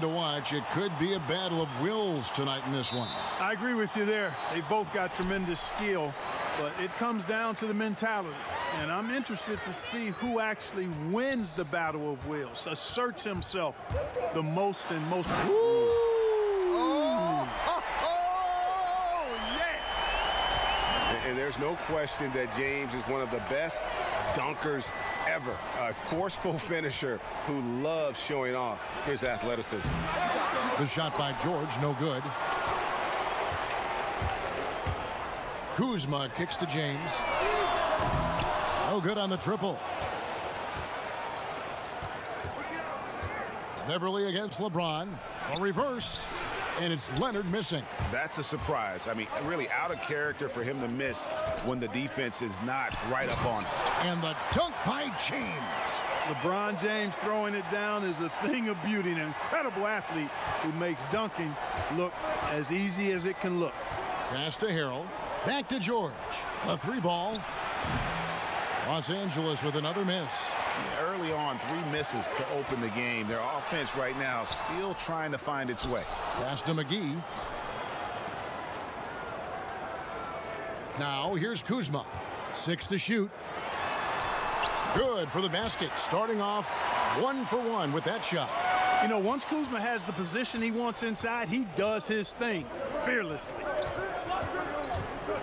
to watch. It could be a battle of wills tonight in this one. I agree with you there. They both got tremendous skill, but it comes down to the mentality. And I'm interested to see who actually wins the battle of wills, asserts himself the most and most. And there's no question that James is one of the best dunkers ever. A forceful finisher who loves showing off his athleticism. The shot by George, no good. Kuzma kicks to James. No good on the triple. Beverly against LeBron. A reverse. And it's Leonard missing. That's a surprise. I mean, really out of character for him to miss when the defense is not right up on him. And the dunk by James. LeBron James throwing it down is a thing of beauty. An incredible athlete who makes dunking look as easy as it can look. Pass to Harrell. Back to George. A three ball. Los Angeles with another miss. Early on, 3 misses to open the game. Their offense right now still trying to find its way. Pass to McGee. Now here's Kuzma. 6 to shoot. Good for the basket. Starting off 1 for 1 with that shot. You know, once Kuzma has the position he wants inside, he does his thing fearlessly.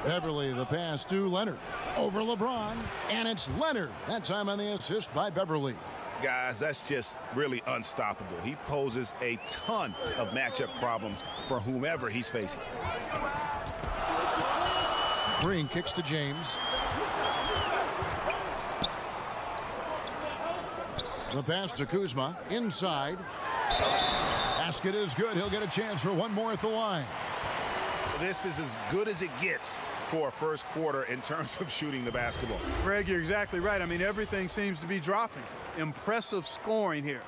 Beverly, the pass to Leonard. Over LeBron, and it's Leonard. That time on the assist by Beverly. Guys, that's just really unstoppable. He poses a ton of matchup problems for whomever he's facing. Green kicks to James. The pass to Kuzma. Inside. Basket is good. He'll get a chance for one more at the line. This is as good as it gets for a first quarter in terms of shooting the basketball. Greg, you're exactly right. I mean, everything seems to be dropping. Impressive scoring here.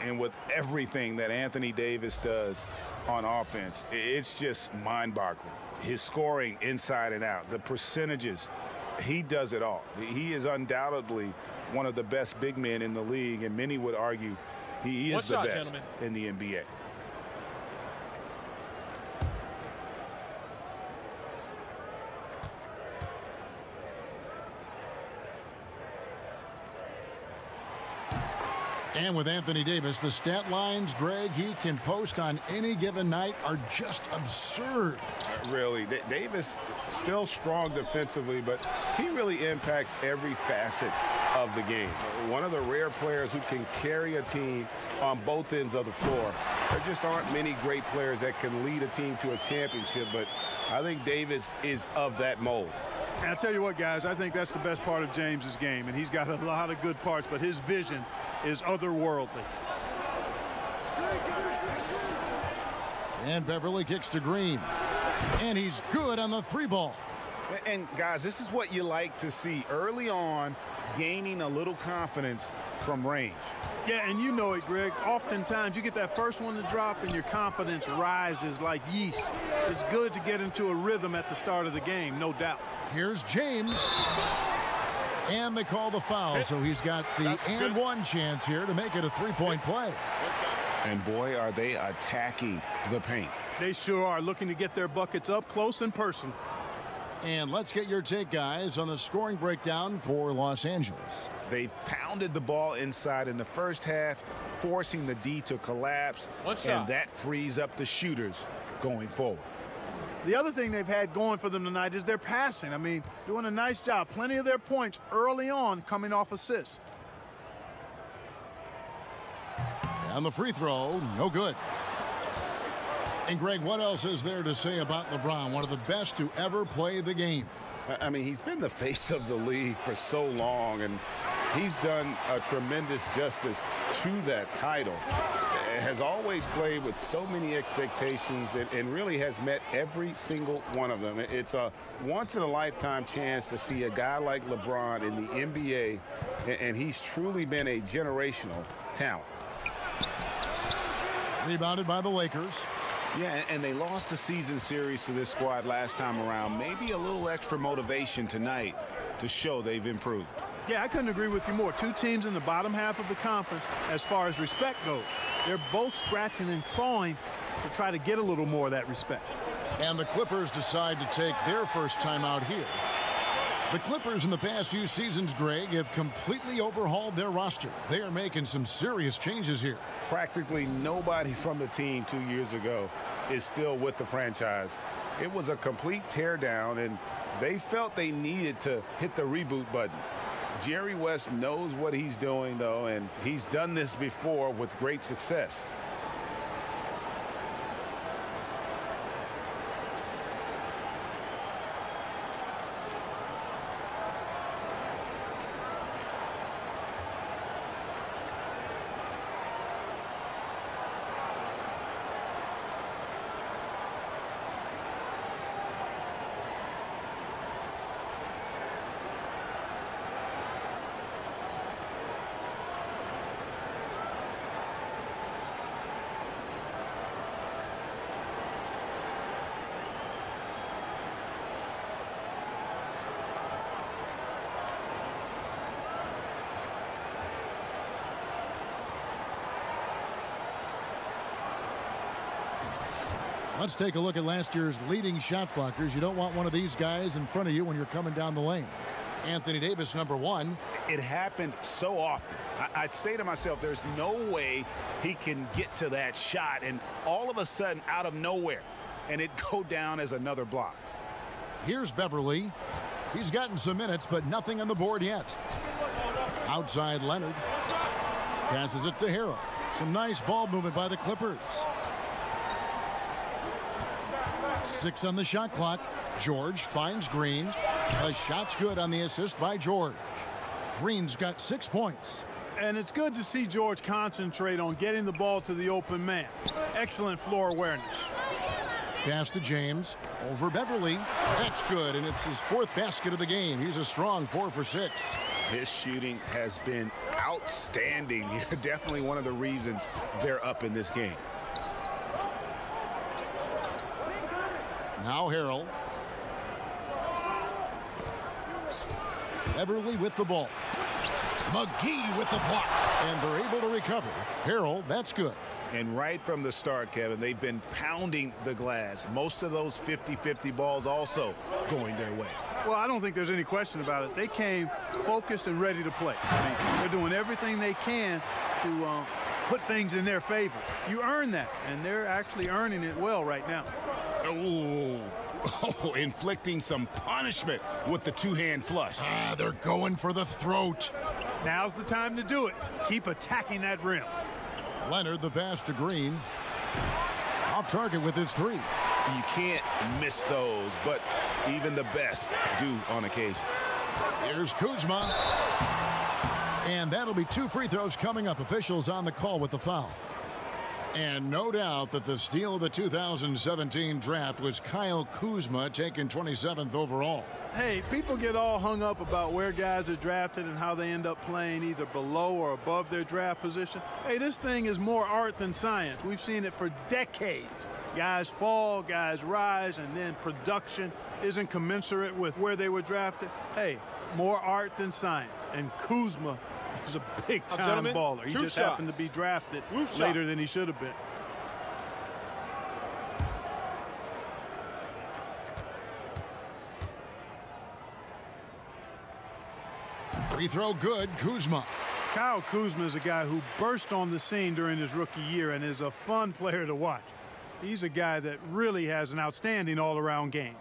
And with everything that Anthony Davis does on offense, it's just mind-boggling. His scoring inside and out, the percentages, he does it all. He is undoubtedly one of the best big men in the league, and many would argue he is the best in the NBA. And with Anthony Davis, the stat lines, Greg, he can post on any given night are just absurd. Really, Davis still strong defensively, but he really impacts every facet of the game. One of the rare players who can carry a team on both ends of the floor. There just aren't many great players that can lead a team to a championship, but I think Davis is of that mold. And I'll tell you what, guys, I think that's the best part of James's game, and he's got a lot of good parts, but his vision is otherworldly. And Beverly kicks to Green. And he's good on the 3-ball. And, guys, this is what you like to see early on, gaining a little confidence from range. Yeah, and you know it, Greg. Oftentimes you get that first one to drop and your confidence rises like yeast. It's good to get into a rhythm at the start of the game, no doubt. Here's James. And they call the foul, so he's got the and one chance here to make it a 3-point play. And boy, are they attacking the paint. They sure are, looking to get their buckets up close and personal. And let's get your take, guys, on the scoring breakdown for Los Angeles. They pounded the ball inside in the first half, forcing the D to collapse, and that frees up the shooters going forward. The other thing they've had going for them tonight is their passing. I mean, doing a nice job. Plenty of their points early on coming off assists. And the free throw, no good. And, Greg, what else is there to say about LeBron, one of the best to ever play the game? I mean, he's been the face of the league for so long, and he's done a tremendous justice to that title. Has always played with so many expectations and really has met every single one of them. It's a once-in-a-lifetime chance to see a guy like LeBron in the NBA, and he's truly been a generational talent. Rebounded by the Lakers. Yeah, and they lost the season series to this squad last time around. Maybe a little extra motivation tonight to show they've improved. Yeah, I couldn't agree with you more. Two teams in the bottom half of the conference as far as respect goes. They're both scratching and clawing to try to get a little more of that respect. And the Clippers decide to take their first time out here. The Clippers in the past few seasons, Greg, have completely overhauled their roster. They are making some serious changes here. Practically nobody from the team 2 years ago is still with the franchise. It was a complete teardown, and they felt they needed to hit the reboot button. Jerry West knows what he's doing, though, and he's done this before with great success. Let's take a look at last year's leading shot blockers. You don't want one of these guys in front of you when you're coming down the lane. Anthony Davis, number one. It happened so often. I'd say to myself, there's no way he can get to that shot, and all of a sudden, out of nowhere, and it go down as another block. Here's Beverly. He's gotten some minutes, but nothing on the board yet. Outside Leonard. Passes it to Harrell. Some nice ball movement by the Clippers. 6 on the shot clock. George finds Green. The shot's good on the assist by George. Green's got 6 points. And it's good to see George concentrate on getting the ball to the open man. Excellent floor awareness. Pass to James. Over Beverly. That's good, and it's his 4th basket of the game. He's a strong 4 for 6. His shooting has been outstanding. Definitely one of the reasons they're up in this game. Now Harrell. Beverly with the ball. McGee with the block. And they're able to recover. Harrell, that's good. And right from the start, Kevin, they've been pounding the glass. Most of those 50-50 balls also going their way. Well, I don't think there's any question about it. They came focused and ready to play. I mean, they're doing everything they can to put things in their favor. You earn that, and they're actually earning it well right now. Oh, inflicting some punishment with the two-hand flush. They're going for the throat. Now's the time to do it. Keep attacking that rim. Leonard, the pass to Green. Off target with his 3. You can't miss those, but even the best do on occasion. Here's Kuzma. And that'll be 2 free throws coming up. Officials on the call with the foul. And no doubt that the steal of the 2017 draft was Kyle Kuzma, taken 27th overall. Hey, people get all hung up about where guys are drafted and how they end up playing either below or above their draft position. Hey, this thing is more art than science. We've seen it for decades. Guys fall, guys rise, and then production isn't commensurate with where they were drafted. Hey, more art than science. And Kuzma is a big-time baller. He just happened to be drafted later than he should have been. Free throw good, Kuzma. Kyle Kuzma is a guy who burst on the scene during his rookie year and is a fun player to watch. He's a guy that really has an outstanding all-around game.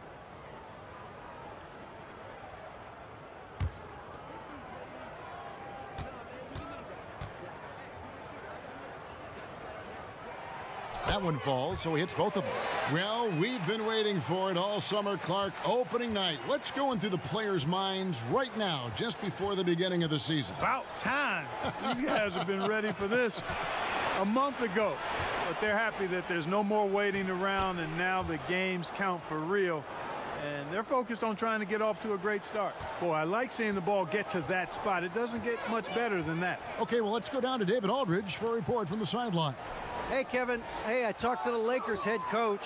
That one falls, so he hits both of them. Well, we've been waiting for it all summer, Clark. Opening night. What's going through the players' minds right now, just before the beginning of the season? About time. These guys have been ready for this a month ago. But they're happy that there's no more waiting around, and now the games count for real. And they're focused on trying to get off to a great start. Boy, I like seeing the ball get to that spot. It doesn't get much better than that. Okay, well, let's go down to David Aldridge for a report from the sideline. Hey, Kevin. Hey, I talked to the Lakers head coach.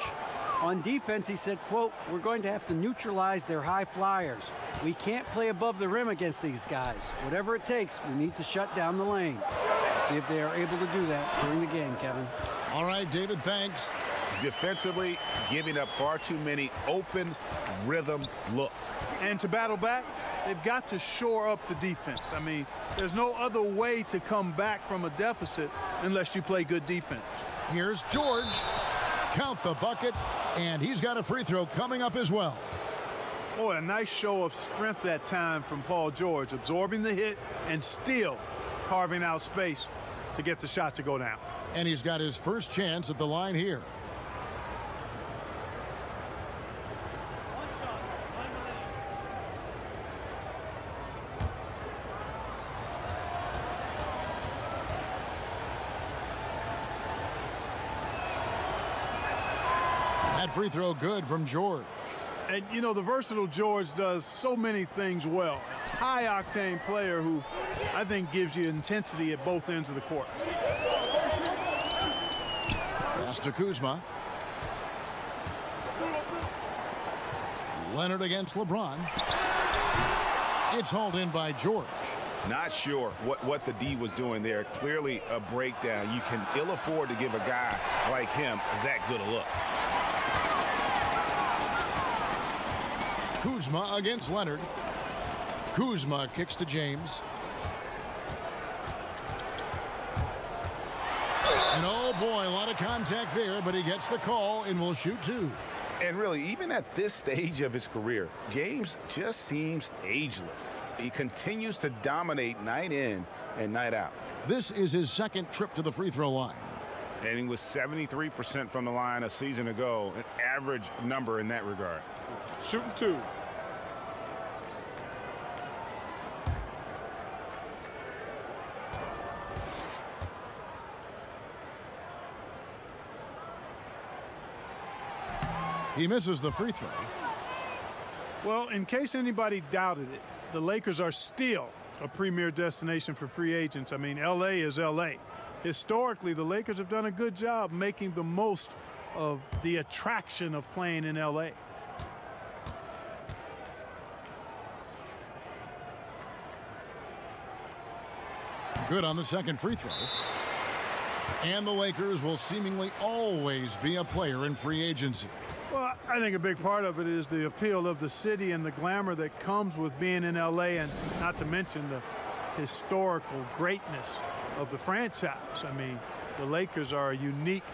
On defense, he said, quote, "We're going to have to neutralize their high flyers. We can't play above the rim against these guys. Whatever it takes, we need to shut down the lane." We'll see if they are able to do that during the game, Kevin. All right, David, thanks. Defensively, giving up far too many open rhythm looks. And to battle back, they've got to shore up the defense. I mean, there's no other way to come back from a deficit unless you play good defense. Here's George. Count the bucket, and he's got a free throw coming up as well. Boy, a nice show of strength that time from Paul George, absorbing the hit and still carving out space to get the shot to go down. And he's got his first chance at the line here. That free throw good from George. And, you know, the versatile George does so many things well. High-octane player who I think gives you intensity at both ends of the court. Pass to Kuzma. Leonard against LeBron. It's hauled in by George. Not sure what the D was doing there. Clearly a breakdown. You can ill afford to give a guy like him that good a look. Kuzma against Leonard. Kuzma kicks to James. And oh boy, a lot of contact there, but he gets the call and will shoot two. And really, even at this stage of his career, James just seems ageless. He continues to dominate night in and night out. This is his second trip to the free throw line. And he was 73% from the line a season ago, an average number in that regard. Shooting two. He misses the free throw. Well, in case anybody doubted it, the Lakers are still a premier destination for free agents. I mean, L.A. is L.A. Historically, the Lakers have done a good job making the most of the attraction of playing in L.A. Good on the second free throw. And the Lakers will seemingly always be a player in free agency. Well, I think a big part of it is the appeal of the city and the glamour that comes with being in L.A., and not to mention the historical greatness of the franchise. I mean, the Lakers are a unique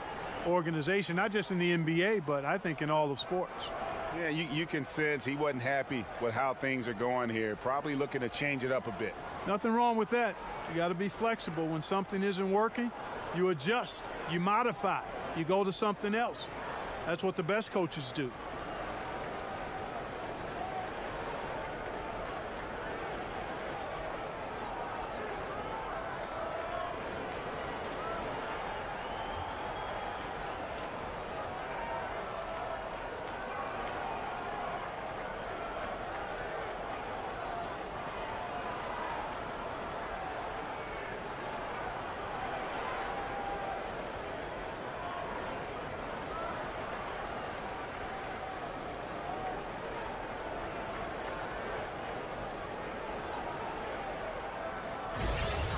organization, not just in the NBA, but I think in all of sports. Yeah, you can sense he wasn't happy with how things are going here. Probably looking to change it up a bit. Nothing wrong with that. You got to be flexible. When something isn't working, you adjust, you modify, you go to something else. That's what the best coaches do.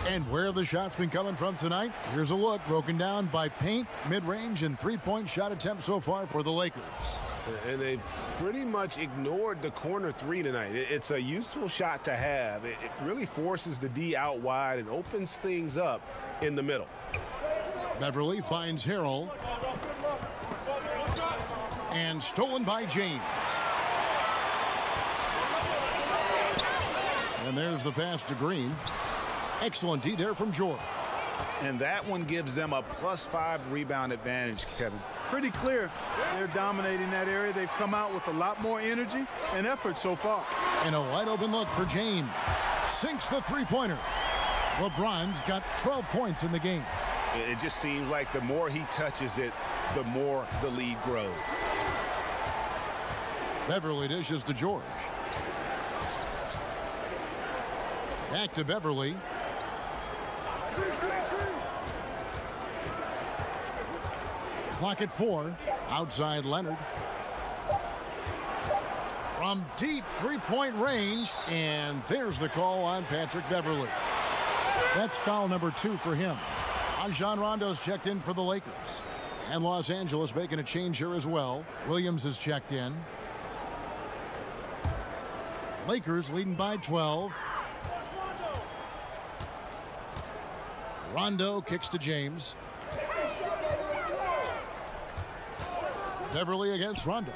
And where the shots been coming from tonight? Here's a look broken down by paint, mid-range, and three-point shot attempts so far for the Lakers. And they've pretty much ignored the corner three tonight. It's a useful shot to have. It really forces the D out wide and opens things up in the middle. Beverly finds Harrell. And stolen by James. And there's the pass to Green. Excellent D there from George. And that one gives them a +5 rebound advantage, Kevin. Pretty clear. They're dominating that area. They've come out with a lot more energy and effort so far. And a wide open look for James. Sinks the three-pointer. LeBron's got 12 points in the game. It just seems like the more he touches it, the more the lead grows. Beverly dishes to George. Back to Beverly. Clock at 4. Outside Leonard. From deep three-point range, and there's the call on Patrick Beverly. That's foul number 2 for him. Rajon Rondo's checked in for the Lakers. And Los Angeles making a change here as well. Williams is checked in. Lakers leading by 12. Rondo kicks to James. Beverly against Rondo.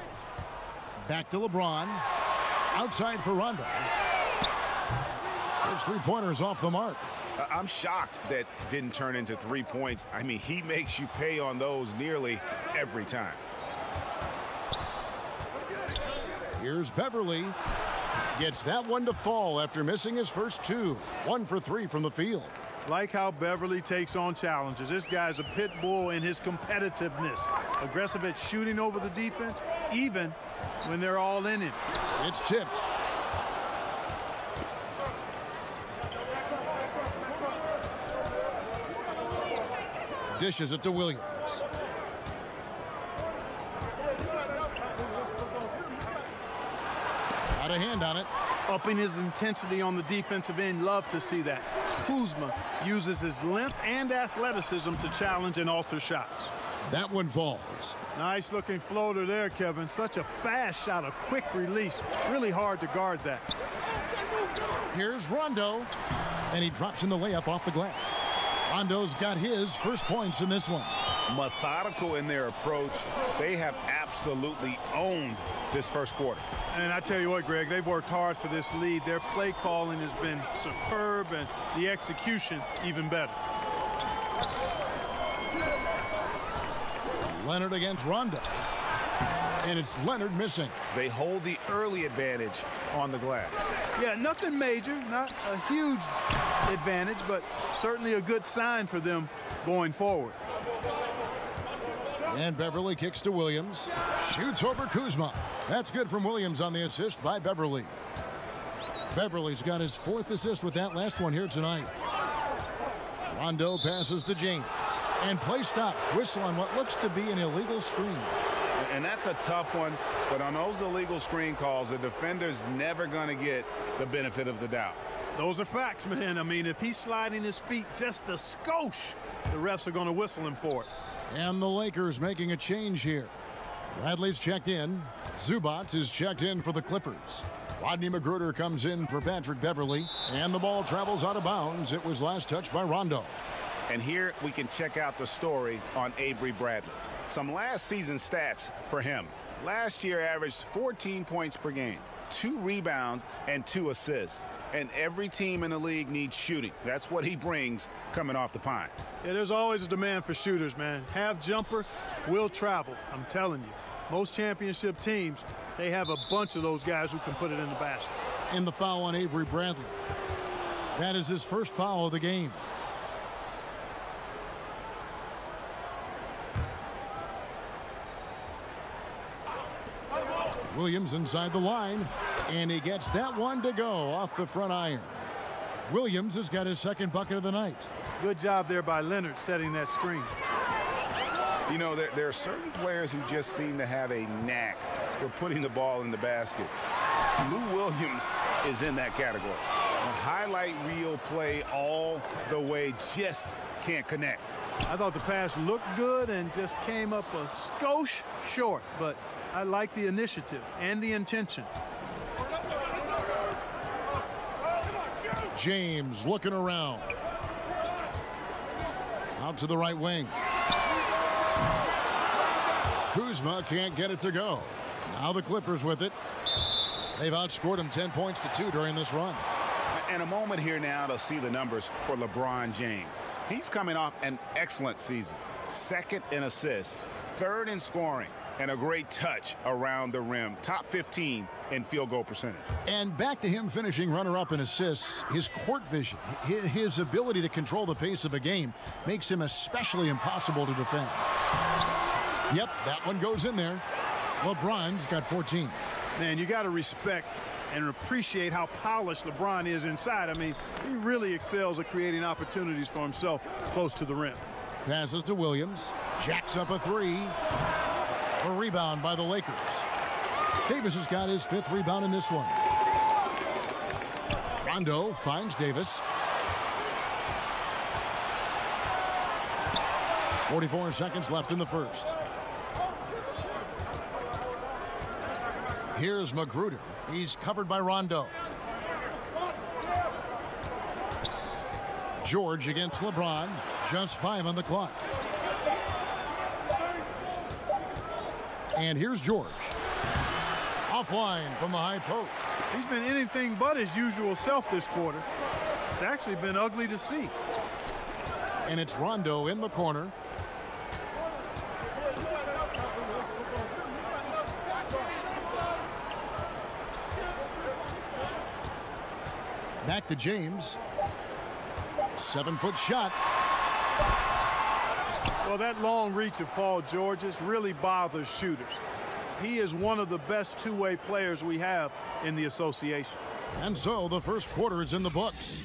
Back to LeBron. Outside for Rondo. His three-pointers off the mark. I'm shocked that didn't turn into 3 points. I mean, he makes you pay on those nearly every time. Here's Beverly. Gets that one to fall after missing his first 2. 1 for 3 from the field. Like how Beverly takes on challenges. This guy's a pit bull in his competitiveness. Aggressive at shooting over the defense, even when they're all in it. It's tipped. Dishes it to Williams. Got a hand on it. Upping his intensity on the defensive end. Love to see that. Kuzma uses his length and athleticism to challenge and alter shots. That one falls. Nice looking floater there, Kevin. Such a fast shot, a quick release. Really hard to guard that. Here's Rondo. And he drops in the layup off the glass. Rondo's got his first points in this one. Methodical in their approach. They have absolutely owned this first quarter. And I tell you what, Greg, they've worked hard for this lead. Their play calling has been superb, and the execution even better. Leonard against Rondo. And it's Leonard missing. They hold the early advantage on the glass. Yeah, nothing major, not a huge advantage, but certainly a good sign for them going forward. And Beverly kicks to Williams. Shoots over Kuzma. That's good from Williams on the assist by Beverly. Beverly's got his 4th assist with that last one here tonight. Rondo passes to James. And play stops. Whistle on what looks to be an illegal screen. And that's a tough one, but on those illegal screen calls, the defender's never going to get the benefit of the doubt. Those are facts, man. I mean, if he's sliding his feet just a skosh, the refs are going to whistle him for it. And the Lakers making a change here. Bradley's checked in. Zubac is checked in for the Clippers. Rodney McGruder comes in for Patrick Beverly. And the ball travels out of bounds. It was last touched by Rondo. And here we can check out the story on Avery Bradley. Some last season stats for him. Last year averaged 14 points per game, 2 rebounds, and 2 assists. And every team in the league needs shooting. That's what he brings coming off the pine. Yeah, there's always a demand for shooters, man. Have jumper, will travel. I'm telling you. Most championship teams, they have a bunch of those guys who can put it in the basket. And the foul on Avery Bradley. That is his first foul of the game. Williams inside the line, and he gets that one to go off the front iron. Williams has got his 2nd bucket of the night. Good job there by Leonard setting that screen. You know, there are certain players who just seem to have a knack for putting the ball in the basket. Lou Williams is in that category. A highlight reel play all the way, just can't connect. I thought the pass looked good and just came up a skosh short, but I like the initiative and the intention. James looking around. Out to the right wing. Kuzma can't get it to go. Now the Clippers with it. They've outscored them 10 points to 2 during this run. And a moment here now to see the numbers for LeBron James. He's coming off an excellent season. 2nd in assists, 3rd in scoring, and a great touch around the rim. Top 15 in field goal percentage. And back to him finishing runner-up in assists. His court vision, his ability to control the pace of a game makes him especially impossible to defend. Yep, that one goes in there. LeBron's got 14. Man, you got to respect and appreciate how polished LeBron is inside. I mean, he really excels at creating opportunities for himself close to the rim. Passes to Williams. Jacks up a 3. A rebound by the Lakers. Davis has got his 5th rebound in this one. Rondo finds Davis. 44 seconds left in the first. Here's Magruder. He's covered by Rondo. George against LeBron. Just 5 on the clock. And here's George. Offline from the high post. He's been anything but his usual self this quarter. It's actually been ugly to see. And it's Rondo in the corner. Back to James. 7-foot shot. Well, that long reach of Paul George's really bothers shooters. He is one of the best two-way players we have in the association. And so the first quarter is in the books.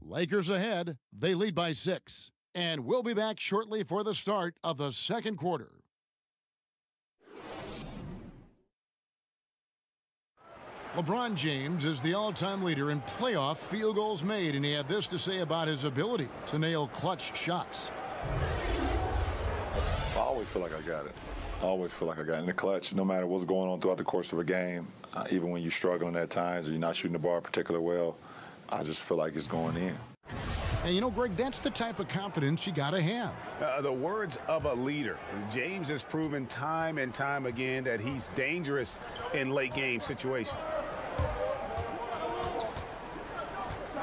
Lakers ahead. They lead by 6. And we'll be back shortly for the start of the second quarter. LeBron James is the all-time leader in playoff field goals made, and he had this to say about his ability to nail clutch shots. I always feel like I got it. I always feel like I got it in the clutch, no matter what's going on throughout the course of a game. Even when you're struggling at times or you're not shooting the ball particularly well, I just feel like it's going in. And you know, Greg, that's the type of confidence you got to have. The words of a leader. James has proven time and time again that he's dangerous in late game situations.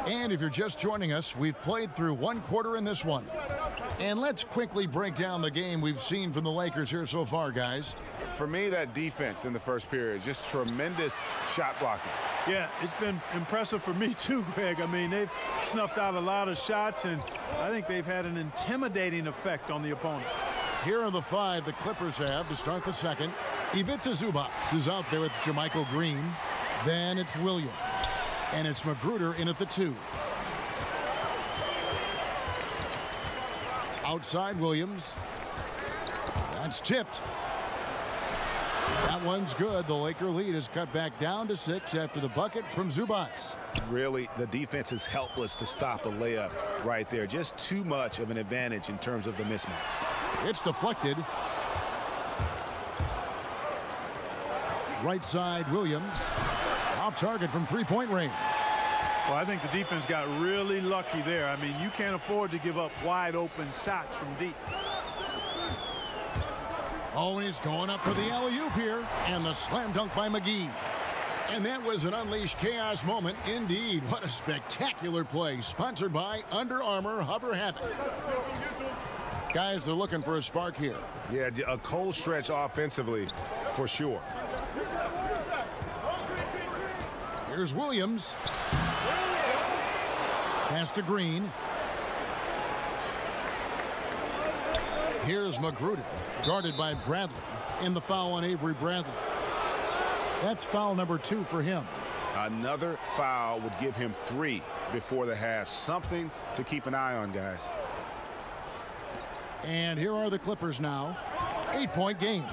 And if you're just joining us, we've played through one quarter in this one. And let's quickly break down the game we've seen from the Lakers here so far, guys. For me, that defense in the first period, just tremendous shot blocking. Yeah, it's been impressive for me too, Greg. I mean, they've snuffed out a lot of shots, and I think they've had an intimidating effect on the opponent. Here are the 5 the Clippers have to start the second. Ivica Zubac is out there with Jermichael Green. Then it's Williams. And it's Magruder in at the 2. Outside Williams. That's tipped. That one's good. The Laker lead is cut back down to 6 after the bucket from Zubac. Really, the defense is helpless to stop a layup right there. Just too much of an advantage in terms of the mismatch. It's deflected. Right side Williams. Off target from three-point range. Well, I think the defense got really lucky there. I mean, you can't afford to give up wide open shots from deep. Always going up for the alley-oop here, and the slam dunk by McGee. And that was an unleashed chaos moment indeed. What a spectacular play, sponsored by Under Armour Hover Havoc. Guys, they're looking for a spark here. Yeah, a cold stretch offensively for sure. Here's Williams. Pass to Green. Here's Magruder, guarded by Bradley, in the foul on Avery Bradley. That's foul number 2 for him. Another foul would give him 3 before the half. Something to keep an eye on, guys. And here are the Clippers now. 8-point game.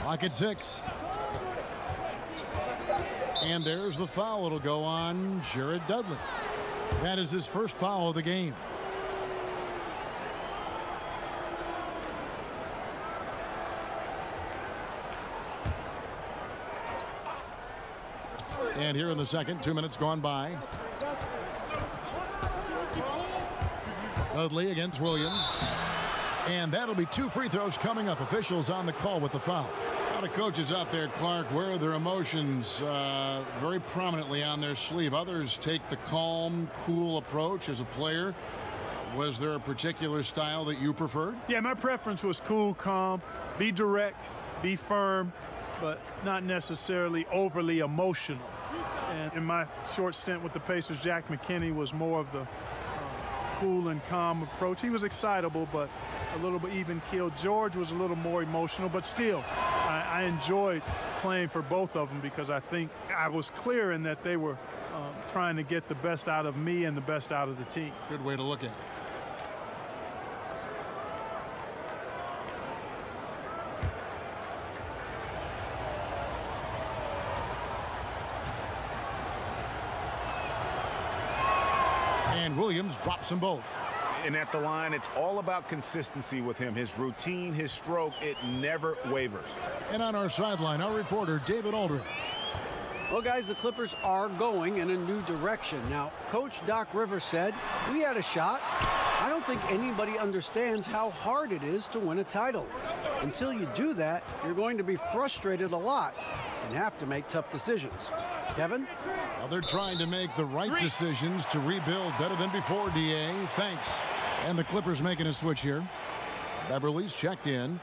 Clock at 6. And there's the foul. It'll go on Jared Dudley. That is his first foul of the game. And here in the second, 2 minutes gone by. Dudley against Williams. And that'll be 2 free throws coming up. Officials on the call with the foul. A lot of coaches out there, Clark, wear their emotions very prominently on their sleeve. Others take the calm, cool approach as a player. Was there a particular style that you preferred? Yeah, my preference was cool, calm, be direct, be firm, but not necessarily overly emotional. And in my short stint with the Pacers, Jack McKinney was more of the cool and calm approach. He was excitable, but a little bit even-keeled. George was a little more emotional, but still, I enjoyed playing for both of them because I think I was clear in that they were trying to get the best out of me and the best out of the team. Good way to look at it. Williams drops them both. And at the line, it's all about consistency with him. His routine, his stroke, it never wavers. And on our sideline, our reporter, David Aldridge. Well, guys, the Clippers are going in a new direction. Now, Coach Doc Rivers said, we had a shot. I don't think anybody understands how hard it is to win a title. Until you do that, you're going to be frustrated a lot and have to make tough decisions. Kevin? Well, they're trying to make the right decisions to rebuild better than before, D.A. Thanks. And the Clippers making a switch here. Beverly's checked in.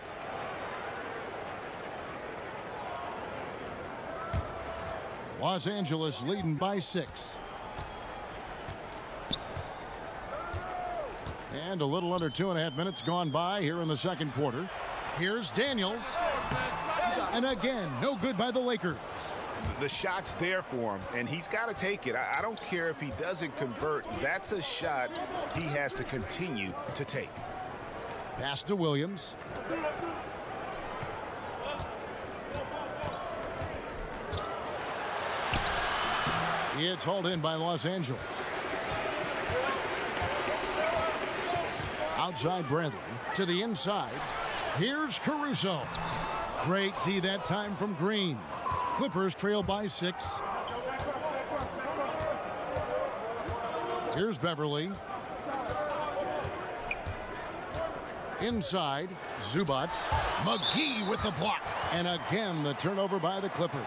Los Angeles leading by 6. And a little under 2.5 minutes gone by here in the second quarter. Here's Daniels. And again, no good by the Lakers. The shot's there for him, and he's got to take it. I don't care if he doesn't convert. That's a shot he has to continue to take. Pass to Williams. It's hauled in by Los Angeles. Outside Bradley to the inside. Here's Caruso. Great D that time from Green. Clippers trail by 6. Here's Beverly. Inside, Zubac. McGee with the block. And again, the turnover by the Clippers.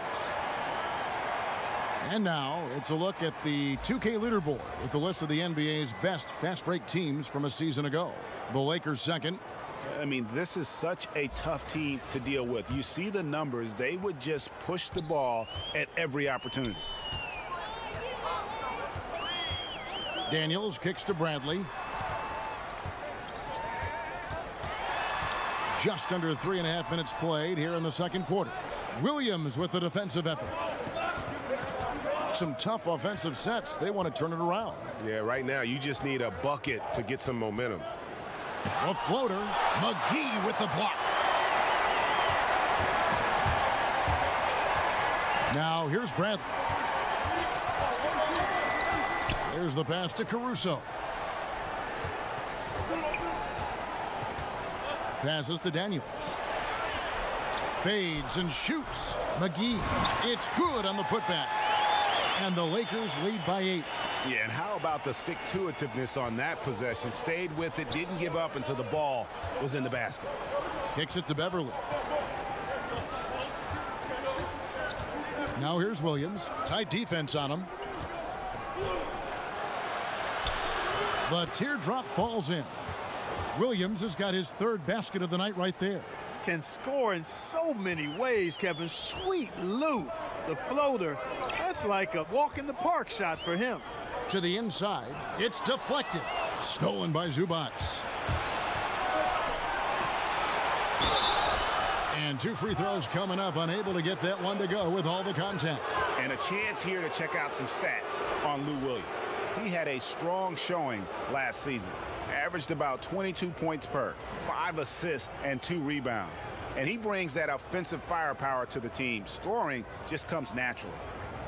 And now it's a look at the 2K leaderboard with the list of the NBA's best fast break teams from a season ago. The Lakers second. I mean, this is such a tough team to deal with. You see the numbers. They would just push the ball at every opportunity. Daniels kicks to Bradley. Just under 3.5 minutes played here in the second quarter. Williams with the defensive effort. Some tough offensive sets. They want to turn it around. Yeah, right now you just need a bucket to get some momentum. A floater. McGee with the block. Now here's Bradley. There's the pass to Caruso. Passes to Daniels. Fades and shoots. McGee. It's good on the putback. And the Lakers lead by 8. Yeah, and how about the stick-to-itiveness on that possession? Stayed with it, didn't give up until the ball was in the basket. Kicks it to Beverly. Now here's Williams. Tight defense on him. The teardrop falls in. Williams has got his third basket of the night right there. Can score in so many ways, Kevin. Sweet Lou. The floater, that's like a walk in the park shot for him. To the inside, it's deflected. Stolen by Zubac. And 2 free throws coming up, unable to get that one to go with all the contact. And a chance here to check out some stats on Lou Williams. He had a strong showing last season. Averaged about 22 points per, 5 assists, and 2 rebounds. And he brings that offensive firepower to the team. Scoring just comes naturally.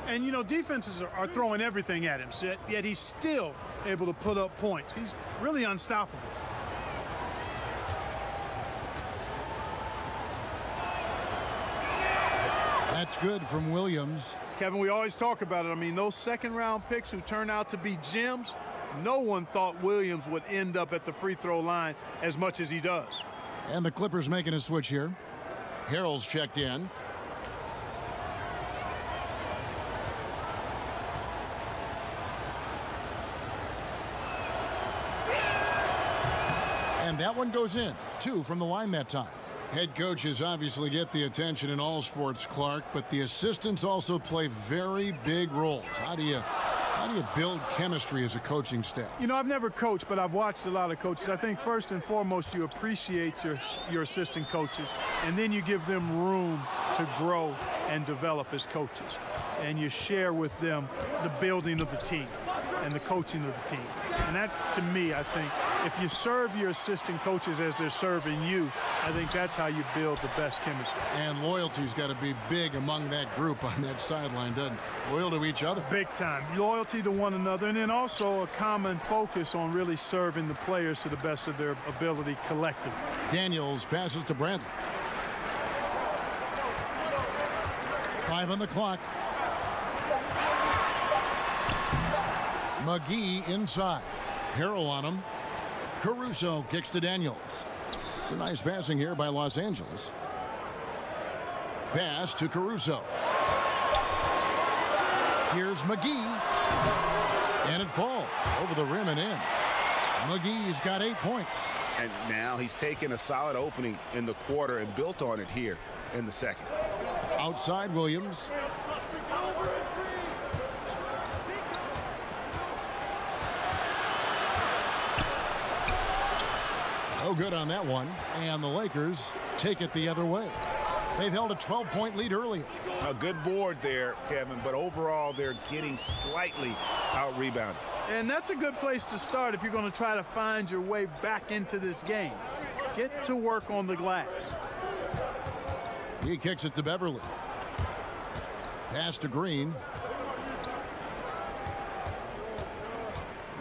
And, you know, defenses are throwing everything at him, yet he's still able to put up points. He's really unstoppable. That's good from Williams. Kevin, we always talk about it. I mean, those second-round picks who turn out to be gems, no one thought Williams would end up at the free throw line as much as he does. And the Clippers making a switch here. Harrell's checked in. And that one goes in. 2 from the line that time. Head coaches obviously get the attention in all sports, Clark, but the assistants also play very big roles. How do you build chemistry as a coaching staff? You know, I've never coached, but I've watched a lot of coaches. I think first and foremost, you appreciate your assistant coaches, and then you give them room to grow and develop as coaches. And you share with them the building of the team and the coaching of the team. And that, to me, I think, If you serve your assistant coaches as they're serving you, I think that's how you build the best chemistry. And loyalty's got to be big among that group on that sideline, doesn't it? Loyal to each other. Big time. Loyalty to one another, and then also a common focus on really serving the players to the best of their ability collectively. Daniels passes to Bradley. 5 on the clock. McGee inside. Harrell on him. Caruso kicks to Daniels. It's a nice passing here by Los Angeles. Pass to Caruso. Here's McGee. And it falls over the rim and in. McGee's got 8 points. And now he's taken a solid opening in the quarter and built on it here in the second. Outside Williams. No good on that one. And the Lakers take it the other way. They've held a 12-point lead earlier. A good board there, Kevin, but overall they're getting slightly out-rebounded. And that's a good place to start if you're going to try to find your way back into this game. Get to work on the glass. He kicks it to Beverly. Pass to Green.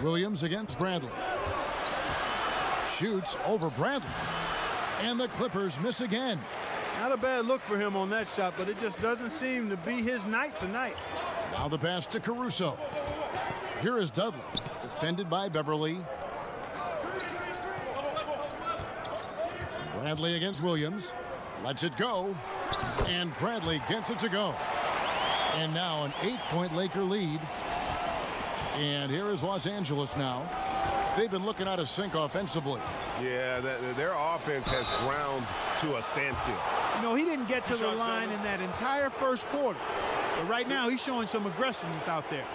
Williams against Bradley. Shoots over Bradley. And the Clippers miss again. Not a bad look for him on that shot, but it just doesn't seem to be his night tonight. Now the pass to Caruso. Here is Dudley, defended by Beverly. Bradley against Williams. Lets it go. And Bradley gets it to go. And now an 8-point Laker lead. And here is Los Angeles now. They've been looking out of sync offensively. Yeah, their offense has ground to a standstill. You know, he didn't get to the line in that entire first quarter. But right now, he's showing some aggressiveness out there.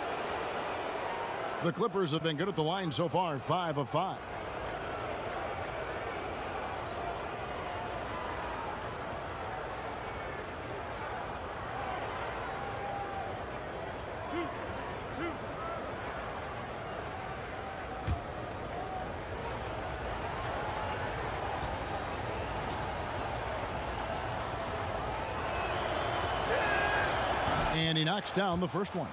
The Clippers have been good at the line so far, 5 of 5. And he knocks down the first one.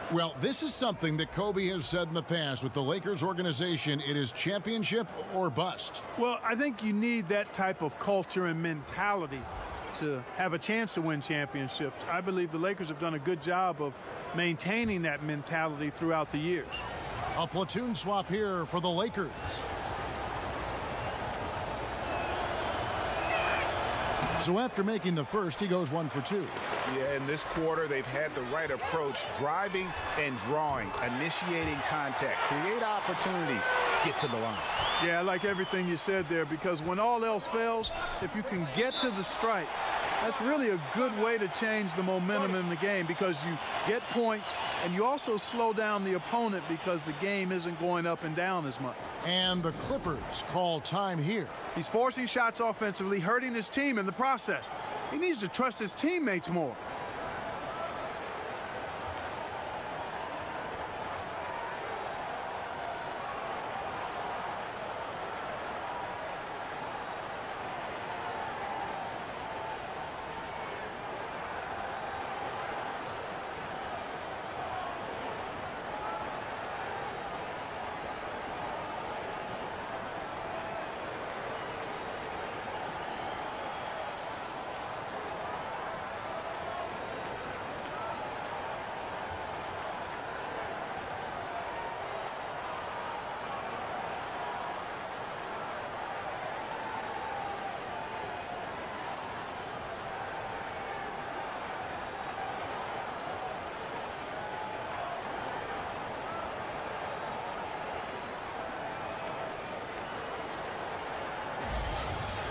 Well, this is something that Kobe has said in the past with the Lakers organization. It is championship or bust. Well, I think you need that type of culture and mentality to have a chance to win championships. I believe the Lakers have done a good job of maintaining that mentality throughout the years. A platoon swap here for the Lakers. So after making the first, he goes 1 for 2. Yeah, in this quarter, they've had the right approach, driving and drawing, initiating contact, create opportunities, get to the line. Yeah, I like everything you said there, because when all else fails, if you can get to the strike, that's really a good way to change the momentum in the game, because you get points and you also slow down the opponent because the game isn't going up and down as much. And the Clippers call time here. He's forcing shots offensively, hurting his team in the process. He needs to trust his teammates more.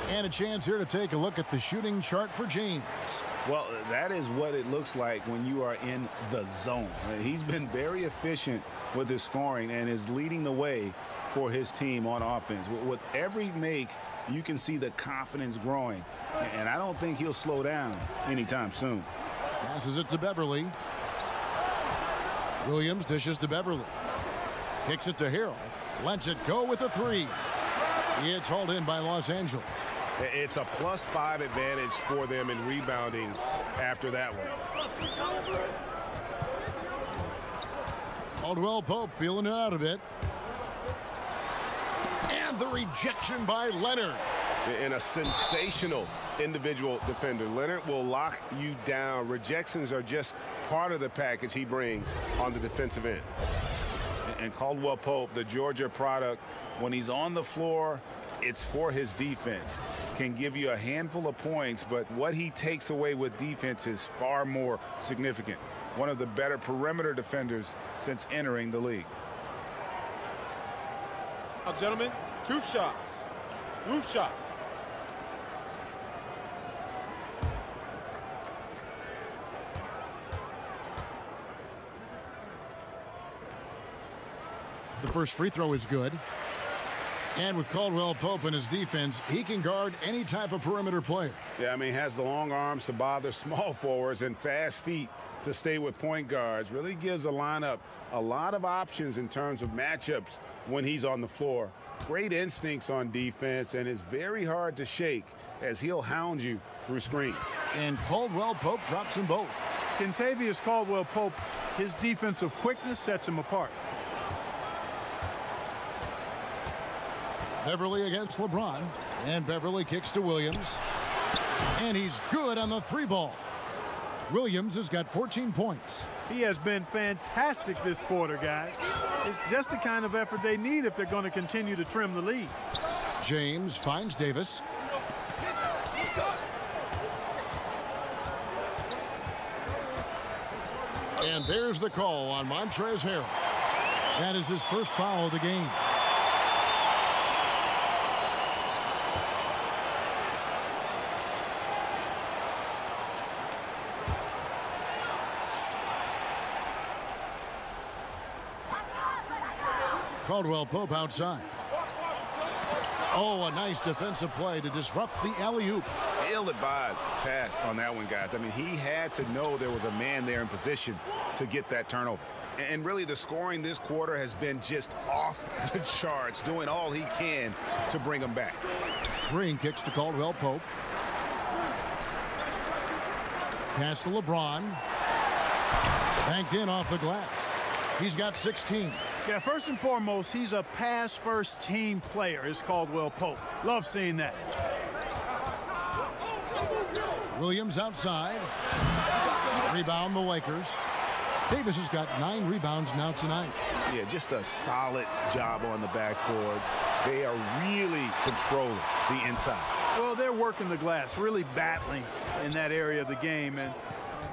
And a chance here to take a look at the shooting chart for James. Well, that is what it looks like when you are in the zone. He's been very efficient with his scoring and is leading the way for his team on offense. With every make, you can see the confidence growing. And I don't think he'll slow down anytime soon. Passes it to Beverly. Williams dishes to Beverly. Kicks it to Harrell. Lets it go with a three. It's hauled in by Los Angeles. It's a +5 advantage for them in rebounding after that one. Caldwell Pope feeling it out a bit. And the rejection by Leonard. And a sensational individual defender. Leonard will lock you down. Rejections are just part of the package he brings on the defensive end. And Caldwell Pope, the Georgia product, when he's on the floor, it's for his defense. Can give you a handful of points, but what he takes away with defense is far more significant. One of the better perimeter defenders since entering the league. Now, gentlemen, 2 shots. 2 shots. The first free throw is good. And with Caldwell Pope in his defense, he can guard any type of perimeter player. Yeah, I mean, has the long arms to bother small forwards and fast feet to stay with point guards. Really gives the lineup a lot of options in terms of matchups when he's on the floor. Great instincts on defense, and is very hard to shake as he'll hound you through screens. And Caldwell Pope drops them both. Kentavious Caldwell Pope, his defensive quickness sets him apart. Beverly against LeBron, and Beverly kicks to Williams, and he's good on the 3-ball. Williams has got 14 points. He has been fantastic this quarter, guys. It's just the kind of effort they need if they're going to continue to trim the lead. James finds Davis. And there's the call on Montrezl Harrell. That is his first foul of the game. Caldwell Pope outside. Oh, a nice defensive play to disrupt the alley-oop. Ill-advised pass on that one, guys. I mean, he had to know there was a man there in position to get that turnover. And really, the scoring this quarter has been just off the charts, doing all he can to bring them back. Green kicks to Caldwell Pope. Pass to LeBron. Banked in off the glass. He's got 16. Yeah, first and foremost, he's a pass-first team player, is Caldwell Pope. Love seeing that. Williams outside. Rebound the Lakers. Davis has got 9 rebounds now tonight. Yeah, just a solid job on the backboard. They are really controlling the inside. Well, they're working the glass, really battling in that area of the game, and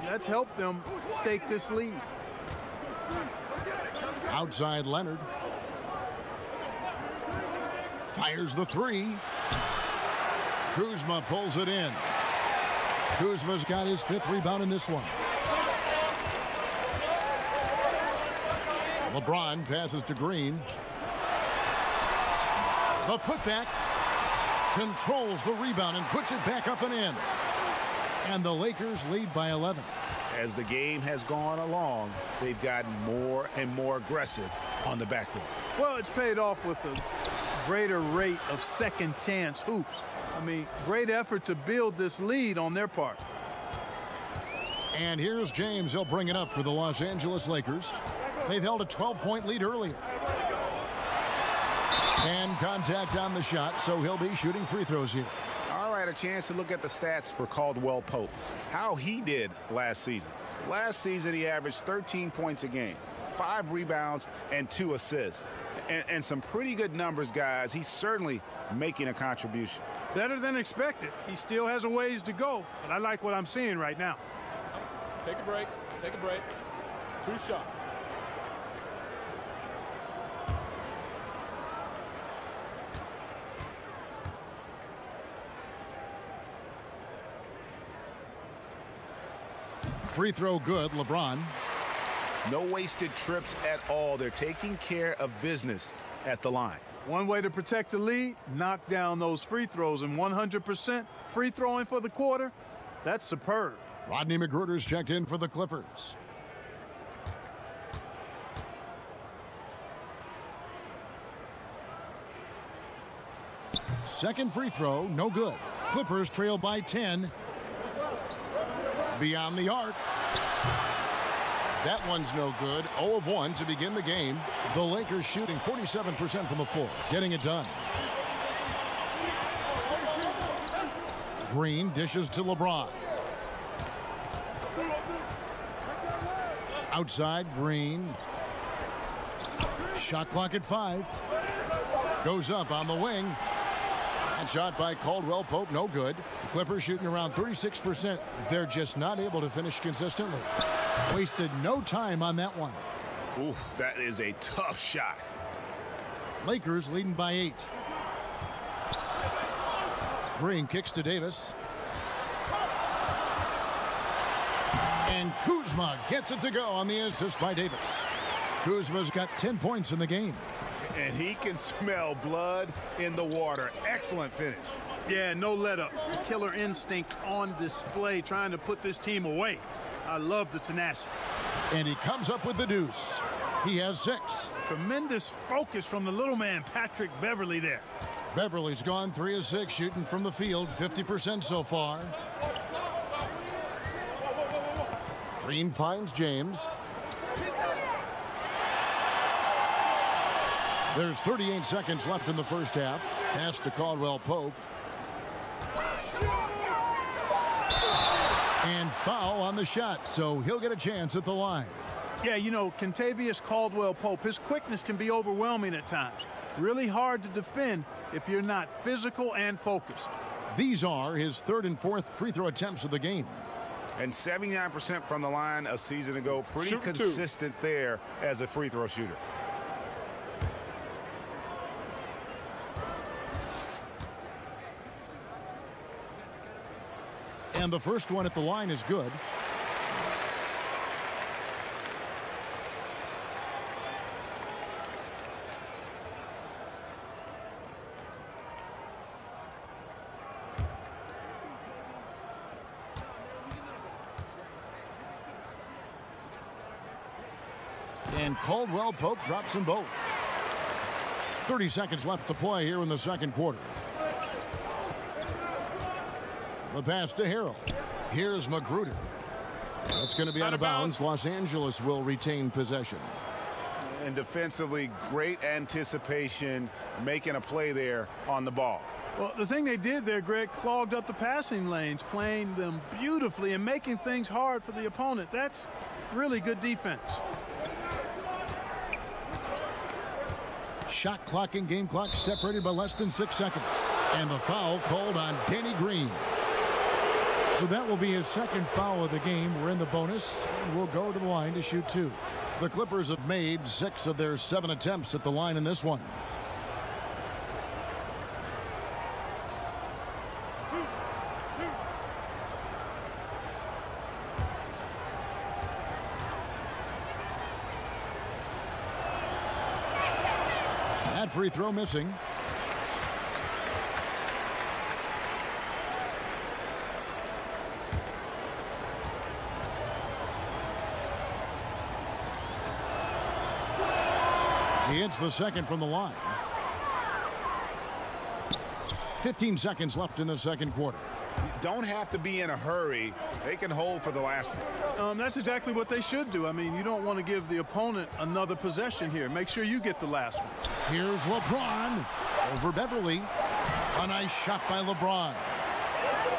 that's helped them stake this lead. Outside Leonard. Fires the 3. Kuzma pulls it in. Kuzma's got his 5th rebound in this one. LeBron passes to Green. The putback controls the rebound and puts it back up and in. And the Lakers lead by 11. As the game has gone along, they've gotten more and more aggressive on the backboard. Well, it's paid off with a greater rate of second chance hoops. I mean, great effort to build this lead on their part. And here's James. He'll bring it up for the Los Angeles Lakers. They've held a 12-point lead earlier. And contact on the shot, so he'll be shooting free throws here. All right, a chance to look at the stats for Caldwell Pope. How he did last season. Last season, he averaged 13 points a game, 5 rebounds, and 2 assists. And some pretty good numbers, guys. He's certainly making a contribution. Better than expected. He still has a ways to go, but I like what I'm seeing right now. Take a break. Take a break. 2 shots. Free throw good, LeBron. No wasted trips at all. They're taking care of business at the line. One way to protect the lead, knock down those free throws, and 100% free throwing for the quarter, that's superb. Rodney McGruder's checked in for the Clippers. Second free throw, no good. Clippers trail by 10. Beyond the arc. That one's no good. 0 of 1 to begin the game. The Lakers shooting 47% from the floor, getting it done. Green dishes to LeBron. Outside, Green. Shot clock at 5. Goes up on the wing. And shot by Caldwell Pope, no good. The Clippers shooting around 36%. They're just not able to finish consistently. Wasted no time on that one. Oof, that is a tough shot. Lakers leading by 8. Green kicks to Davis. And Kuzma gets it to go on the assist by Davis. Kuzma's got 10 points in the game. And he can smell blood in the water. Excellent finish. Yeah, no let up. The killer instinct on display, trying to put this team away. I love the tenacity. And he comes up with the deuce. He has 6. Tremendous focus from the little man, Patrick Beverly there. Beverly's gone 3 of 6 shooting from the field, 50% so far. Green finds James. There's 38 seconds left in the first half. Pass to Caldwell Pope. And foul on the shot, so he'll get a chance at the line. Yeah, you know, Kentavious Caldwell-Pope, his quickness can be overwhelming at times. Really hard to defend if you're not physical and focused. These are his 3rd and 4th free throw attempts of the game. And 79% from the line a season ago. Pretty consistent there as a free throw shooter. And the first one at the line is good. And Caldwell Pope drops them both. 30 seconds left to play here in the second quarter. The pass to Harrell. Here's Magruder. That's going to be out of bounds. Los Angeles will retain possession. And defensively, great anticipation, making a play there on the ball. Well, the thing they did there, Greg, clogged up the passing lanes, playing them beautifully and making things hard for the opponent. That's really good defense. Shot clock and game clock separated by less than 6 seconds. And the foul called on Danny Green. So that will be his second foul of the game. We're in the bonus, and we'll go to the line to shoot 2. The Clippers have made 6 of their 7 attempts at the line in this one. That free throw missing. He hits the second from the line. 15 seconds left in the second quarter. Don't have to be in a hurry. They can hold for the last one. That's exactly what they should do. I mean, you don't want to give the opponent another possession here. Make sure you get the last one. Here's LeBron over Beverly. A nice shot by LeBron.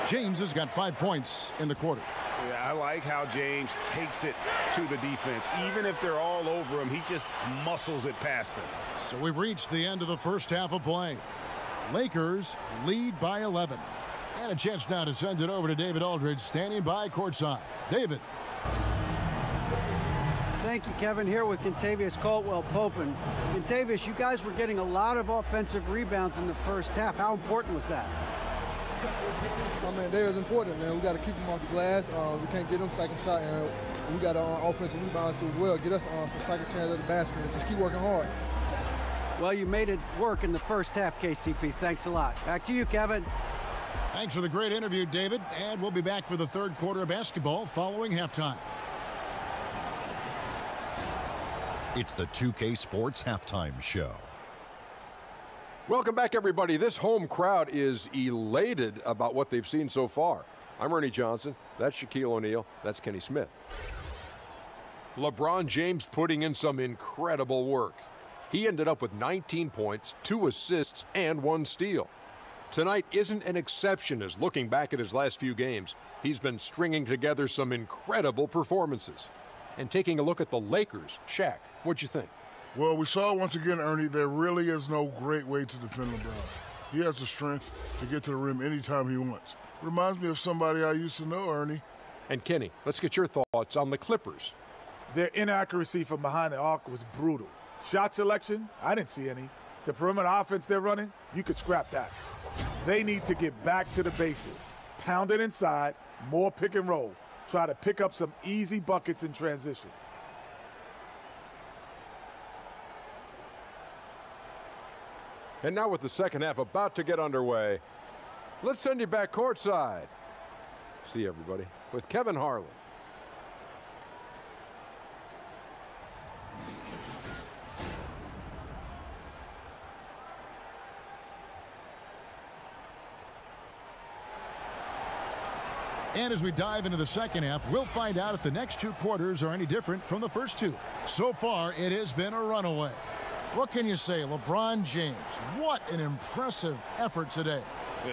James has got 5 points in the quarter. Yeah, I like how James takes it to the defense. Even if they're all over him, he just muscles it past them. So we've reached the end of the first half of play. Lakers lead by 11. And a chance now to send it over to David Aldridge, standing by courtside. David. Thank you, Kevin. Here with Kentavious Caldwell-Pope. And Kentavious, you guys were getting a lot of offensive rebounds in the first half. How important was that? I mean, that is important, man. We got to keep them off the glass. We can't get them second shot, and we got an offensive rebound too as well. Get us some second chance at the basket and just keep working hard. Well, you made it work in the first half, KCP. Thanks a lot. Back to you, Kevin. Thanks for the great interview, David. And we'll be back for the third quarter of basketball following halftime. It's the 2K Sports Halftime Show. Welcome back, everybody. This home crowd is elated about what they've seen so far. I'm Ernie Johnson. That's Shaquille O'Neal. That's Kenny Smith. LeBron James putting in some incredible work. He ended up with 19 points, 2 assists, and 1 steal. Tonight isn't an exception as looking back at his last few games, he's been stringing together some incredible performances. And taking a look at the Lakers, Shaq, what'd you think? Well, we saw once again, Ernie, there really is no great way to defend LeBron. He has the strength to get to the rim anytime he wants. Reminds me of somebody I used to know, Ernie. And Kenny, let's get your thoughts on the Clippers. Their inaccuracy from behind the arc was brutal. Shot selection, I didn't see any. The perimeter offense they're running, you could scrap that. They need to get back to the basics. Pound it inside, more pick and roll. Try to pick up some easy buckets in transition. And now with the second half about to get underway, let's send you back courtside. See everybody with Kevin Harlan. And as we dive into the second half, we'll find out if the next 2 quarters are any different from the first 2. So far, it has been a runaway. What can you say, LeBron James? What an impressive effort today.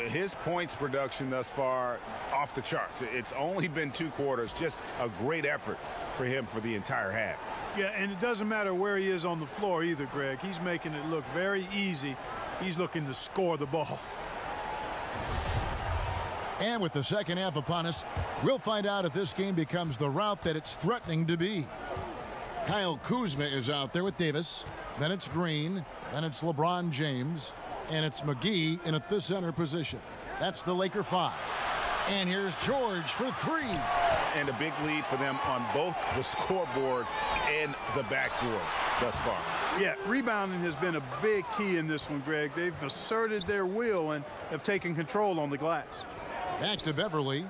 His points production thus far off the charts. It's only been 2 quarters, just a great effort for him for the entire half. Yeah, and it doesn't matter where he is on the floor either, Greg. He's making it look very easy. He's looking to score the ball. And with the second half upon us, we'll find out if this game becomes the route that it's threatening to be. Kyle Kuzma is out there with Davis. Then it's Green. Then it's LeBron James. And it's McGee in at the center position. That's the Laker 5. And here's George for 3. And a big lead for them on both the scoreboard and the backboard thus far. Yeah, rebounding has been a big key in this one, Greg. They've asserted their will and have taken control on the glass. Back to Beverly.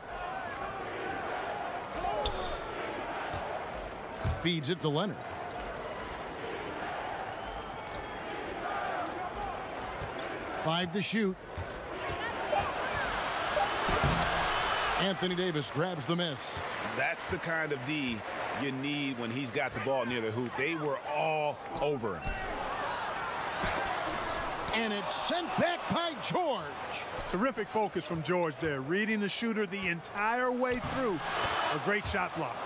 Feeds it to Leonard. Five to shoot. Anthony Davis grabs the miss. That's the kind of D you need when he's got the ball near the hoop. They were all over him. And it's sent back by George. Terrific focus from George there, reading the shooter the entire way through. A great shot blocker.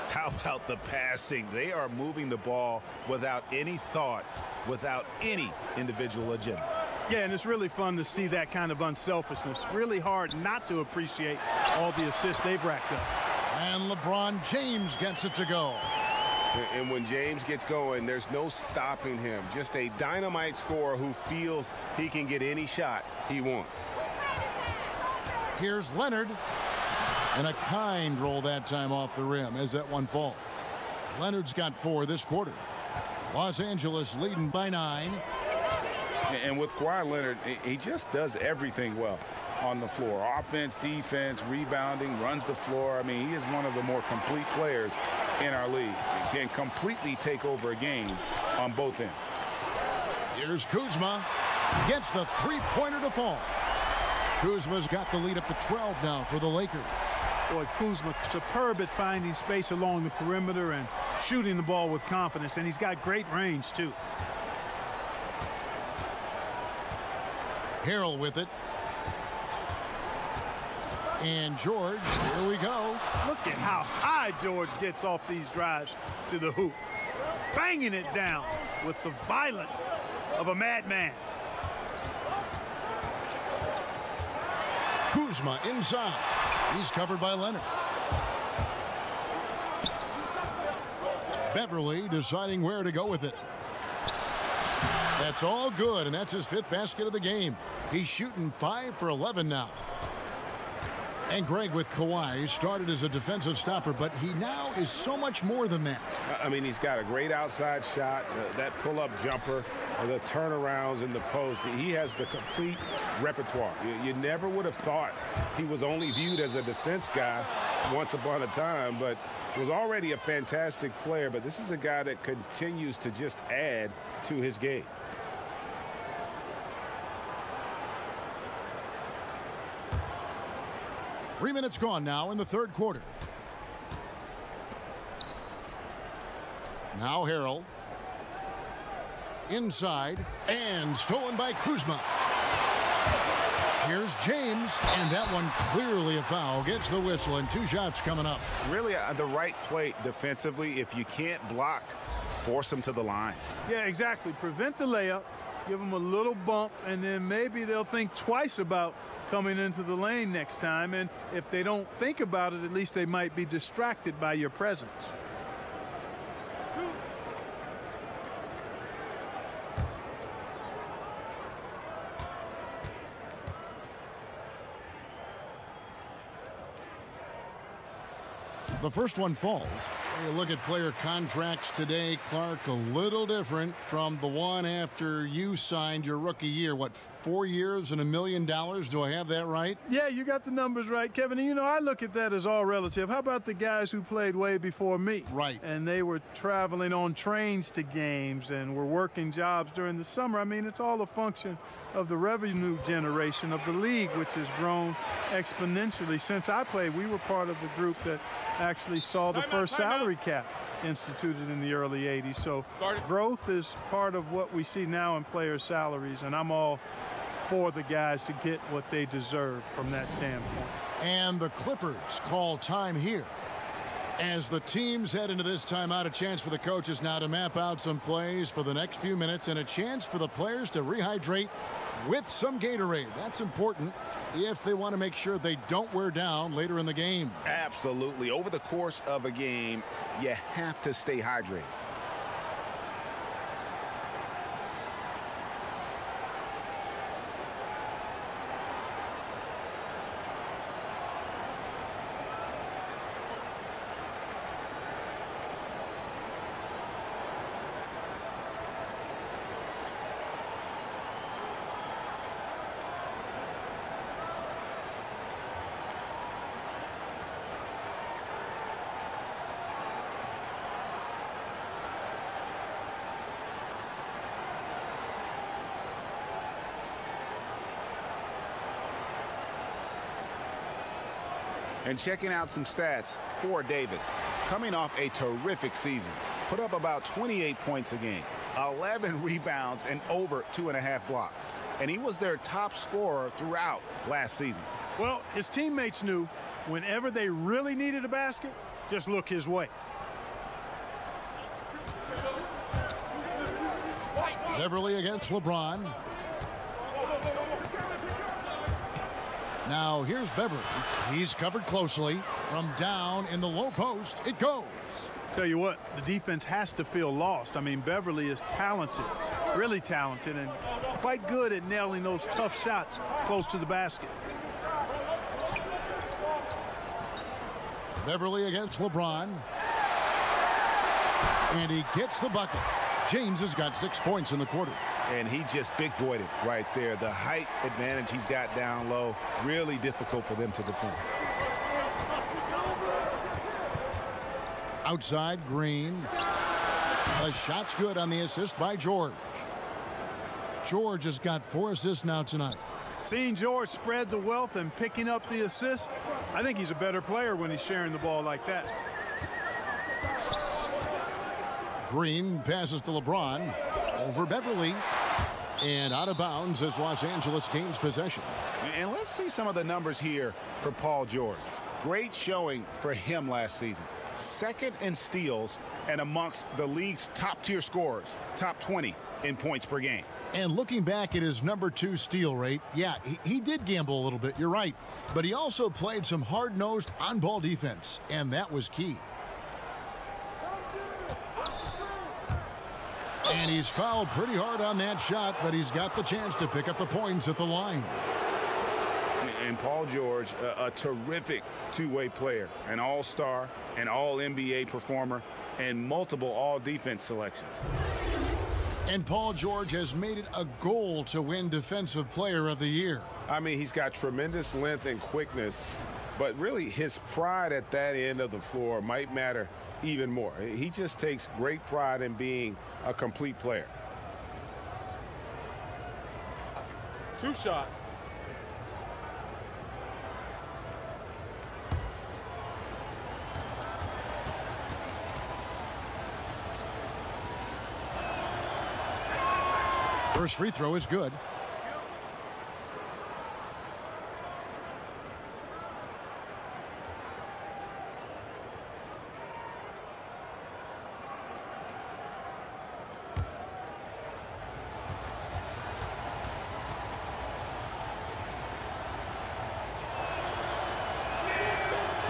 How about the passing? They are moving the ball without any thought, without any individual agenda. Yeah, and it's really fun to see that kind of unselfishness. Really hard not to appreciate all the assists they've racked up. And LeBron James gets it to go. And when James gets going, there's no stopping him. Just a dynamite scorer who feels he can get any shot he wants. Here's Leonard. And a kind roll that time off the rim as that one falls. Leonard's got 4 this quarter. Los Angeles leading by 9. And with Kawhi Leonard, he just does everything well on the floor. Offense, defense, rebounding, runs the floor. I mean, he is one of the more complete players in our league. He can completely take over a game on both ends. Here's Kuzma. Gets the 3-pointer to fall. Kuzma's got the lead up to 12 now for the Lakers. Boy, Kuzma superb at finding space along the perimeter and shooting the ball with confidence, and he's got great range too. Harrell with it. And George, here we go. Look at how high George gets off these drives to the hoop. Banging it down with the violence of a madman. Kuzma inside. He's covered by Leonard. Beverly deciding where to go with it. That's all good, and that's his 5th basket of the game. He's shooting 5 for 11 now. And Greg, with Kawhi, started as a defensive stopper, but he now is so much more than that. I mean, he's got a great outside shot, that pull-up jumper, the turnarounds in the post. He has the complete repertoire. You never would have thought he was only viewed as a defense guy once upon a time, but was already a fantastic player. But this is a guy that continues to just add to his game. 3 minutes gone now in the third quarter. Now Harrell. Inside and stolen by Kuzma. Here's James, and that one clearly a foul. Gets the whistle, and 2 shots coming up. Really the right play defensively. If you can't block, force them to the line. Yeah, exactly. Prevent the layup, give them a little bump, and then maybe they'll think twice about coming into the lane next time. And if they don't think about it, at least they might be distracted by your presence. The first one falls. You look at player contracts today, Clark, a little different from the one after you signed your rookie year. What, 4 years and $1 million? Do I have that right? Yeah, you got the numbers right, Kevin. And, you know, I look at that as all relative. How about the guys who played way before me? Right. And they were traveling on trains to games and were working jobs during the summer. I mean, it's all a function of the revenue generation of the league, which has grown exponentially. Since I played, we were part of the group that actually saw the first salary cap instituted in the early 80s. So growth is part of what we see now in players' salaries, and I'm all for the guys to get what they deserve from that standpoint. And the Clippers call time here. As the teams head into this timeout, a chance for the coaches now to map out some plays for the next few minutes and a chance for the players to rehydrate with some Gatorade. That's important if they want to make sure they don't wear down later in the game. Absolutely. Over the course of a game, you have to stay hydrated. And checking out some stats for Davis. Coming off a terrific season. Put up about 28 points a game, 11 rebounds, and over 2.5 blocks. And he was their top scorer throughout last season. Well, his teammates knew whenever they really needed a basket, just look his way. Beverly against LeBron. Now here's Beverly. He's covered closely. From down in the low post, it goes. Tell you what, the defense has to feel lost. I mean, Beverly is talented, really talented, and quite good at nailing those tough shots close to the basket. Beverly against LeBron. And he gets the bucket. James has got 6 points in the quarter. And he just big-boyed it right there. The height advantage he's got down low, really difficult for them to defend. Outside, Green. The shot's good on the assist by George. George has got 4 assists now tonight. Seeing George spread the wealth and picking up the assist, I think he's a better player when he's sharing the ball like that. Green passes to LeBron. Over Beverly. And out of bounds as Los Angeles gains possession. And let's see some of the numbers here for Paul George. Great showing for him last season. Second in steals and amongst the league's top-tier scorers, top 20 in points per game. And looking back at his #2 steal rate, yeah, he did gamble a little bit, you're right. But he also played some hard-nosed on-ball defense, and that was key. And he's fouled pretty hard on that shot, but he's got the chance to pick up the points at the line. And Paul George, a terrific two-way player, an all-star, an all-NBA performer, and multiple all-defense selections. And Paul George has made it a goal to win Defensive Player of the Year. I mean, he's got tremendous length and quickness, but really his pride at that end of the floor might matter even more. He just takes great pride in being a complete player. 2 shots. First free throw is good.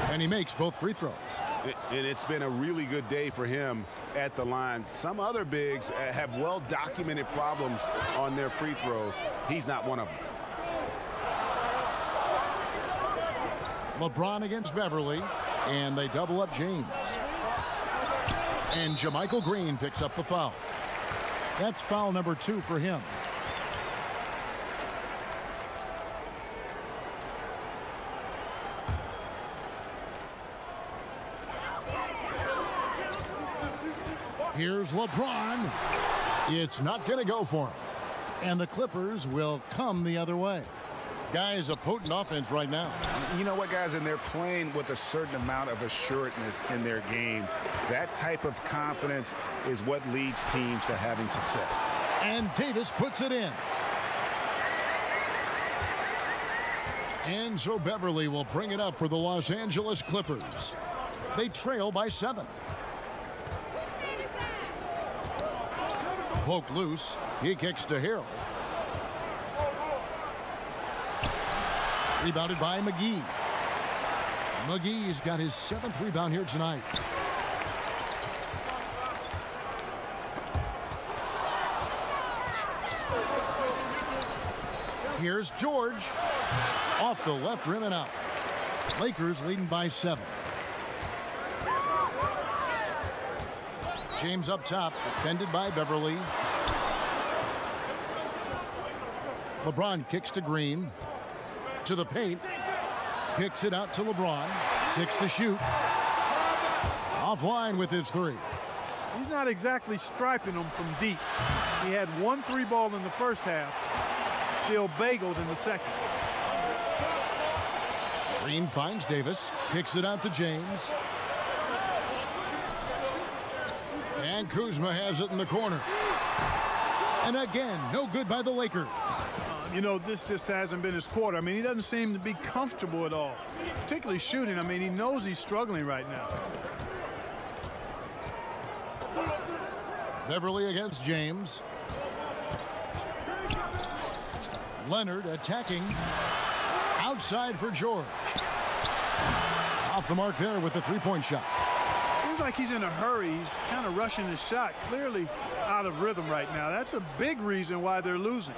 And he makes both free throws. And it's been a really good day for him at the line. Some other bigs have well-documented problems on their free throws. He's not one of them. LeBron against Beverly, and they double up James. And JaMychal Green picks up the foul. That's foul number 2 for him. Here's LeBron. It's not going to go for him. And the Clippers will come the other way. Guys, a potent offense right now. You know what, guys? And they're playing with a certain amount of assuredness in their game. That type of confidence is what leads teams to having success. And Davis puts it in. And so Beverly will bring it up for the Los Angeles Clippers. They trail by 7. Poked loose. He kicks to Harrell. Rebounded by McGee. McGee's got his 7th rebound here tonight. Here's George. Off the left rim and out. Lakers leading by 7. James up top, defended by Beverly. LeBron kicks to Green. To the paint. Kicks it out to LeBron. 6 to shoot. Offline with his 3. He's not exactly striping them from deep. He had 1 3 ball in the first half. Still bageled in the second. Green finds Davis. Kicks it out to James. And Kuzma has it in the corner. And again, no good by the Lakers. You know, this just hasn't been his quarter. I mean, he doesn't seem to be comfortable at all, particularly shooting. I mean, he knows he's struggling right now. Beverly against James. Leonard attacking. Outside for George. Off the mark there with the 3-point shot. Seems like he's in a hurry. He's kind of rushing his shot. Clearly out of rhythm right now. That's a big reason why they're losing.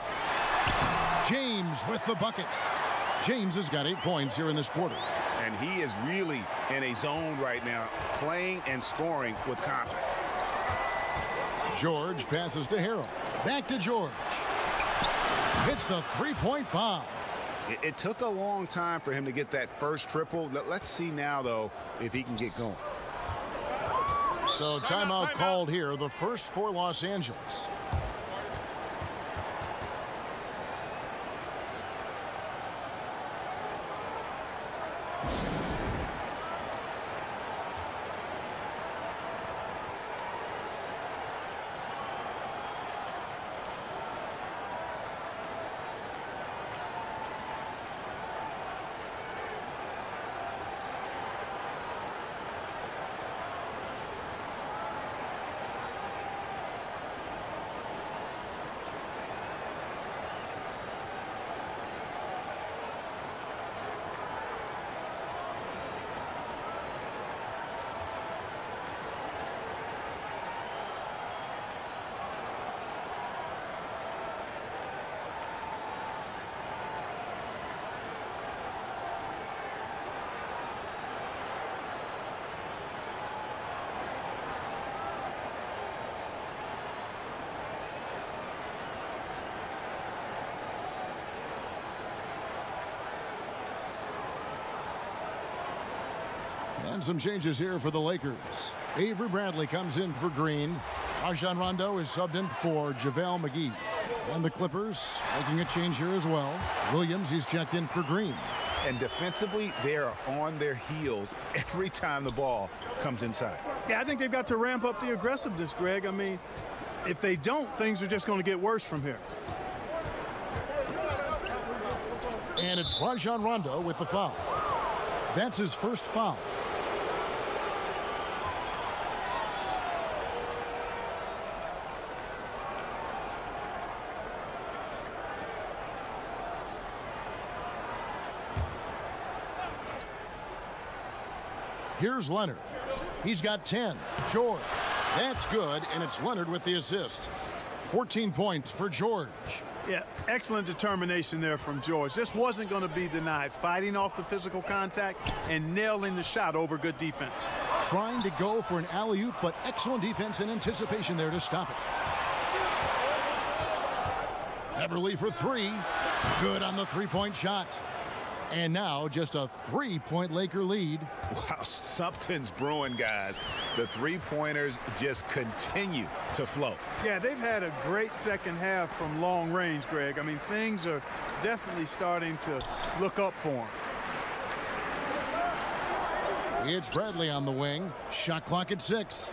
James with the bucket. James has got 8 points here in this quarter. And he is really in a zone right now, playing and scoring with confidence. George passes to Harrell. Back to George. Hits the 3-point bomb. It took a long time for him to get that first triple. Let's see now, though, if he can get going. So timeout called here, the first for Los Angeles. And some changes here for the Lakers. Avery Bradley comes in for Green. Rajon Rondo is subbed in for JaVale McGee. And the Clippers making a change here as well. Williams, he's checked in for Green. And defensively, they are on their heels every time the ball comes inside. Yeah, I think they've got to ramp up the aggressiveness, Greg. I mean, If they don't, things are just going to get worse from here. And it's Rajon Rondo with the foul. That's his first foul. Here's Leonard. He's got 10. George. That's good, and it's Leonard with the assist. 14 points for George. Yeah, excellent determination there from George. This wasn't going to be denied. Fighting off the physical contact and nailing the shot over good defense. Trying to go for an alley-oop, but excellent defense and anticipation there to stop it. Beverly for three. Good on the three-point shot. And now just a three-point Laker lead. Wow, something's brewing, guys. The three-pointers just continue to flow. Yeah, they've had a great second half from long range, Greg. I mean, things are definitely starting to look up for them. It's Bradley on the wing. Shot clock at 6.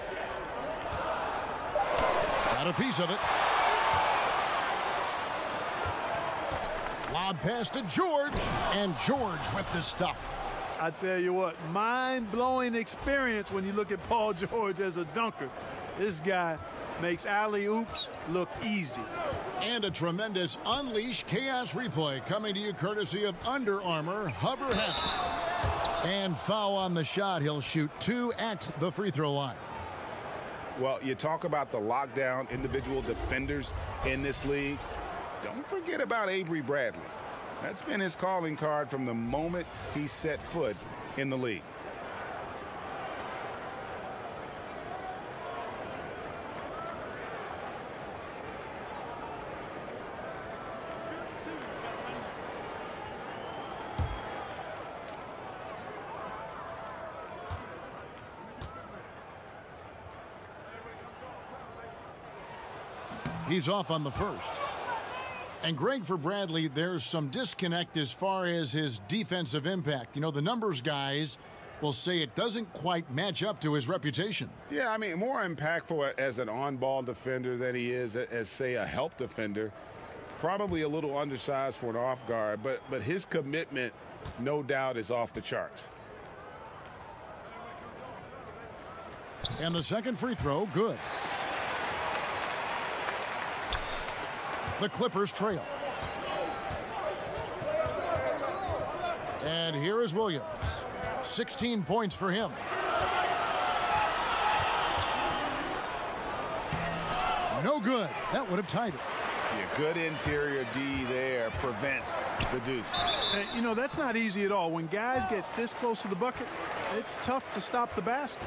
Got a piece of it. Lob pass to George, and George with the stuff. I tell you what, mind-blowing experience when you look at Paul George as a dunker. This guy makes alley-oops look easy. And a tremendous Unleash Chaos replay coming to you courtesy of Under Armour Hover Heavy. And foul on the shot. He'll shoot 2 at the free throw line. Well, you talk about the lockdown individual defenders in this league. Don't forget about Avery Bradley. That's been his calling card from the moment he set foot in the league. He's off on the first. And Greg, for Bradley, there's some disconnect as far as his defensive impact. You know, the numbers guys will say it doesn't quite match up to his reputation. Yeah, I mean, more impactful as an on-ball defender than he is as, say, a help defender. Probably a little undersized for an off guard, but his commitment, no doubt, is off the charts. And the second free throw, good. The Clippers trail. And here is Williams. 16 points for him. No good. That would have tied it. Yeah, good interior D there prevents the deuce. You know, that's not easy at all. When guys get this close to the bucket, it's tough to stop the basket.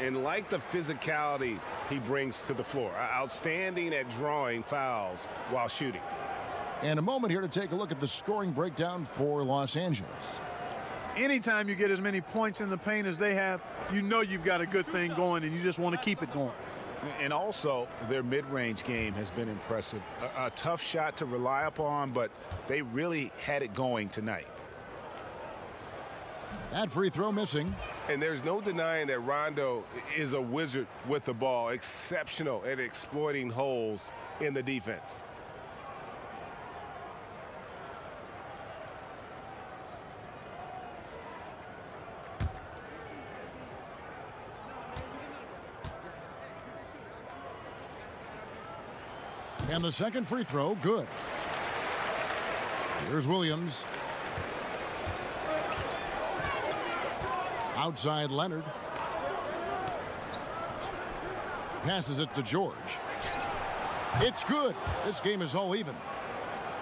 And like the physicality he brings to the floor, outstanding at drawing fouls while shooting. And a moment here to take a look at the scoring breakdown for Los Angeles. Anytime you get as many points in the paint as they have, you know you've got a good thing going and you just want to keep it going. And also, their mid-range game has been impressive. A tough shot to rely upon, but they really had it going tonight. That free throw missing. And there's no denying that Rondo is a wizard with the ball, exceptional at exploiting holes in the defense. And the second free throw, good. Here's Williams. Outside Leonard. Passes it to George. It's good. This game is all even.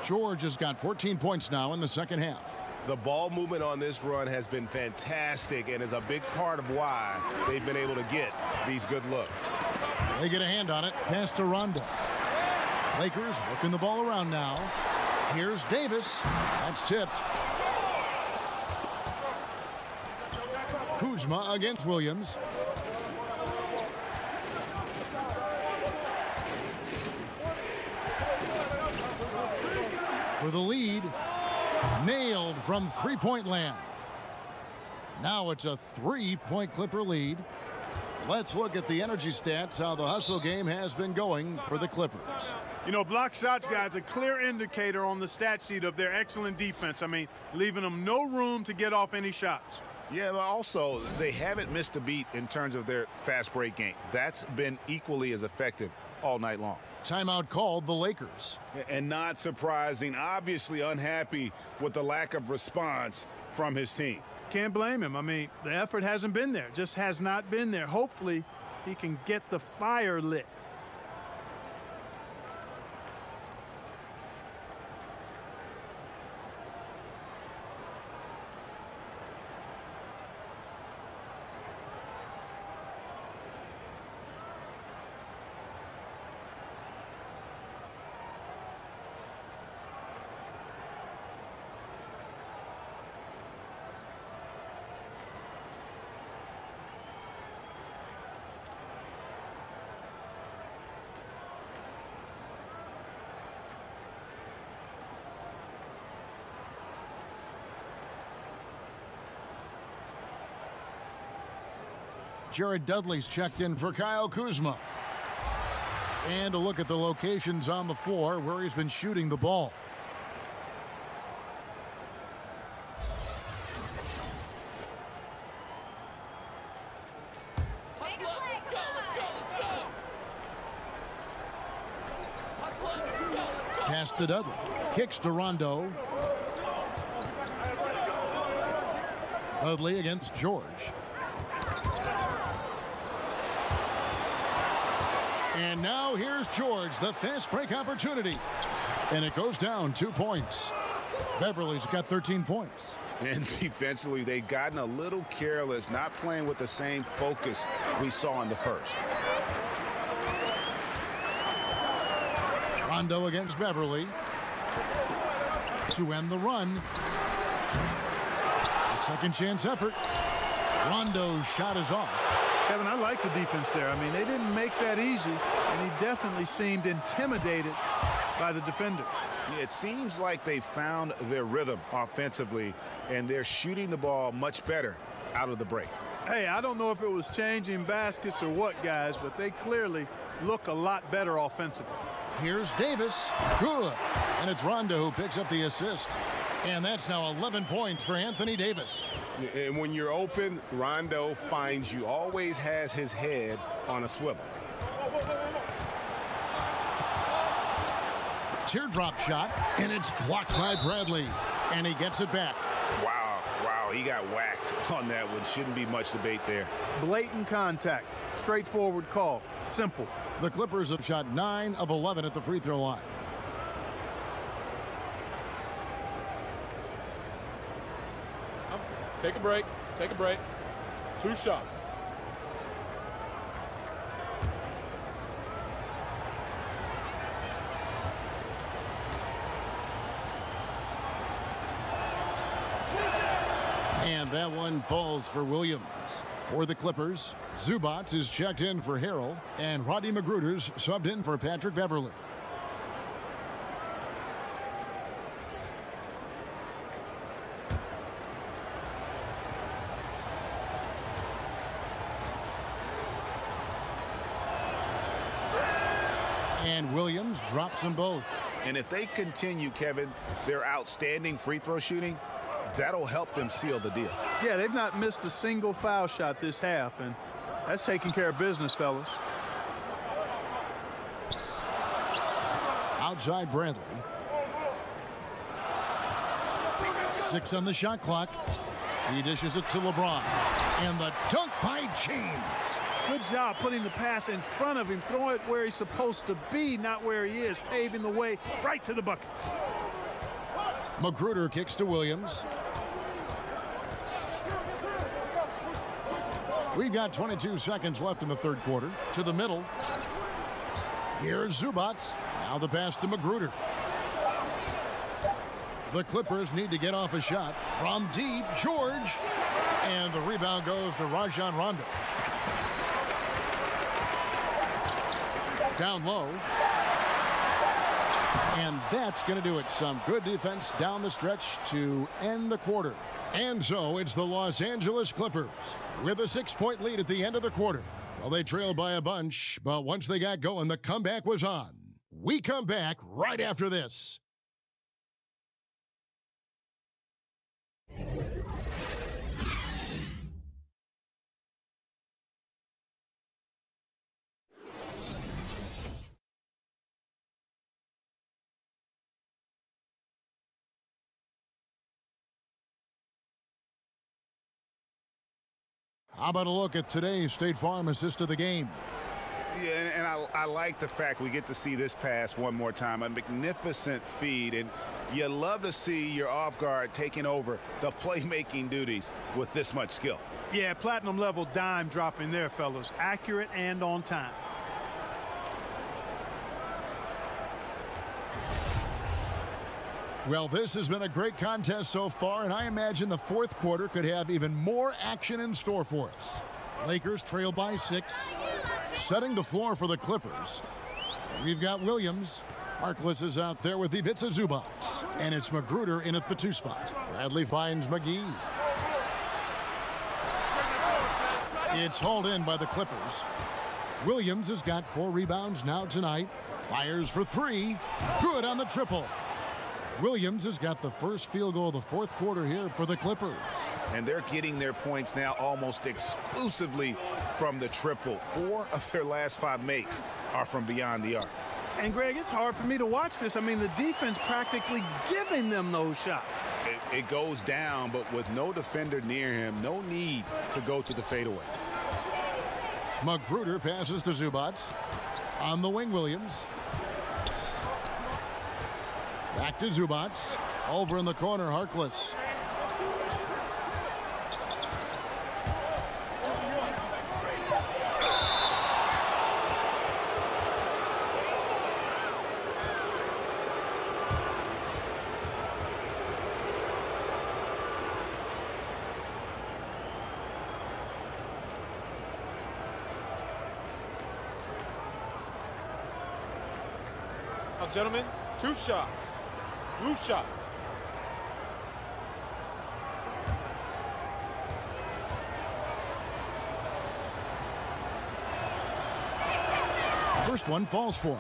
George has got 14 points now in the second half. The ball movement on this run has been fantastic and is a big part of why they've been able to get these good looks. They get a hand on it. Pass to Rondo. Lakers working the ball around now. Here's Davis. That's tipped. Kuzma against Williams. For the lead. Nailed from three-point land. Now it's a three-point Clipper lead. Let's look at the energy stats, how the hustle game has been going for the Clippers. You know, block shots, guys, a clear indicator on the stat sheet of their excellent defense. I mean, leaving them no room to get off any shots. Yeah, but also, they haven't missed a beat in terms of their fast break game. That's been equally as effective all night long. Timeout called the Lakers. And not surprising, obviously unhappy with the lack of response from his team. Can't blame him. I mean, the effort hasn't been there, just has not been there. Hopefully, he can get the fire lit. Jared Dudley's checked in for Kyle Kuzma. And a look at the locations on the floor where he's been shooting the ball. Pass to Dudley. Kicks to Rondo. Dudley against George. And now here's George, the fast break opportunity. And it goes down 2 points. Beverly's got 13 points. And defensively, they've gotten a little careless, not playing with the same focus we saw in the first. Rondo against Beverly. To end the run. A second chance effort. Rondo's shot is off. Kevin, I like the defense there. I mean, they didn't make that easy, and he definitely seemed intimidated by the defenders. Yeah, it seems like they found their rhythm offensively, and they're shooting the ball much better out of the break. Hey, I don't know if it was changing baskets or what, guys, but they clearly look a lot better offensively. Here's Davis. Good. And it's Rondo who picks up the assist. And that's now 11 points for Anthony Davis. And when you're open, Rondo finds you, always has his head on a swivel. Teardrop shot, and it's blocked by Bradley. And he gets it back. Wow, he got whacked on that one. Shouldn't be much debate there. Blatant contact. Straightforward call. Simple. The Clippers have shot 9 of 11 at the free throw line. Take a break. Take a break. 2 shots. And that one falls for Williams. For the Clippers, Zubac is checked in for Harrell, and Rodney Magruder's subbed in for Patrick Beverly. And Williams drops them both. And if they continue, Kevin, their outstanding free throw shooting, that'll help them seal the deal. Yeah, they've not missed a single foul shot this half, and that's taking care of business, fellas. Outside Bradley. 6 on the shot clock. He dishes it to LeBron. And the dunk by James. Good job putting the pass in front of him, throwing it where he's supposed to be, not where he is, paving the way right to the bucket. Magruder kicks to Williams. We've got 22 seconds left in the third quarter. To the middle. Here's Zubac. Now the pass to Magruder. The Clippers need to get off a shot from deep. George. And the rebound goes to Rajon Rondo. Down low. And that's going to do it. Some good defense down the stretch to end the quarter. And so it's the Los Angeles Clippers with a 6-point lead at the end of the quarter. Well, they trailed by a bunch, but once they got going, the comeback was on. We come back right after this. How about a look at today's State Farm assist of the game? Yeah, and I like the fact we get to see this pass one more time. A magnificent feed, and you love to see your off guard taking over the playmaking duties with this much skill. Yeah, platinum level dime dropping there, fellas. Accurate and on time. Well, this has been a great contest so far, and I imagine the fourth quarter could have even more action in store for us. Lakers trail by 6. Setting the floor for the Clippers, we've got Williams. Harkless is out there with Ivica Zubac. And it's Magruder in at the 2 spot. Bradley finds McGee. It's hauled in by the Clippers. Williams has got 4 rebounds now tonight. Fires for 3. Good on the triple. Williams has got the first field goal of the fourth quarter here for the Clippers. And they're getting their points now almost exclusively from the triple. 4 of their last 5 makes are from beyond the arc. And, Greg, it's hard for me to watch this. I mean, the defense practically giving them those shots. It goes down, but with no defender near him, no need to go to the fadeaway. Magruder passes to Zubac. On the wing, Williams. Back to Zubac. Over in the corner, Harkless. Now, gentlemen, 2 shots. Blue shots. First one falls for him.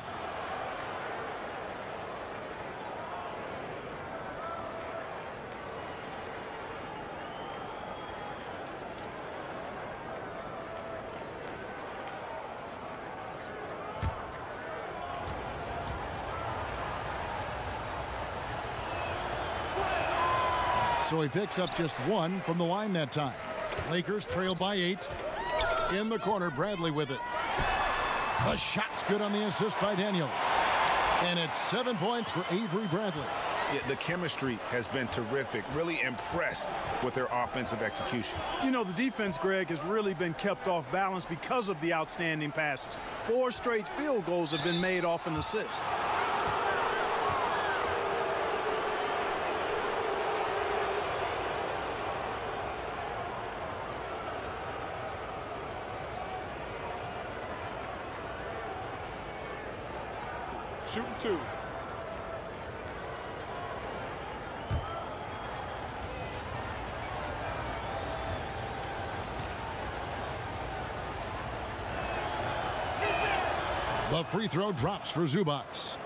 So he picks up just 1 from the line that time. Lakers trail by 8. In the corner, Bradley with it. The shot's good on the assist by Daniels. And it's 7 points for Avery Bradley. Yeah, the chemistry has been terrific. Really impressed with their offensive execution. You know, the defense, Greg, has really been kept off balance because of the outstanding passes. 4 straight field goals have been made off an assist. Shooting 2. The free throw drops for Zubac.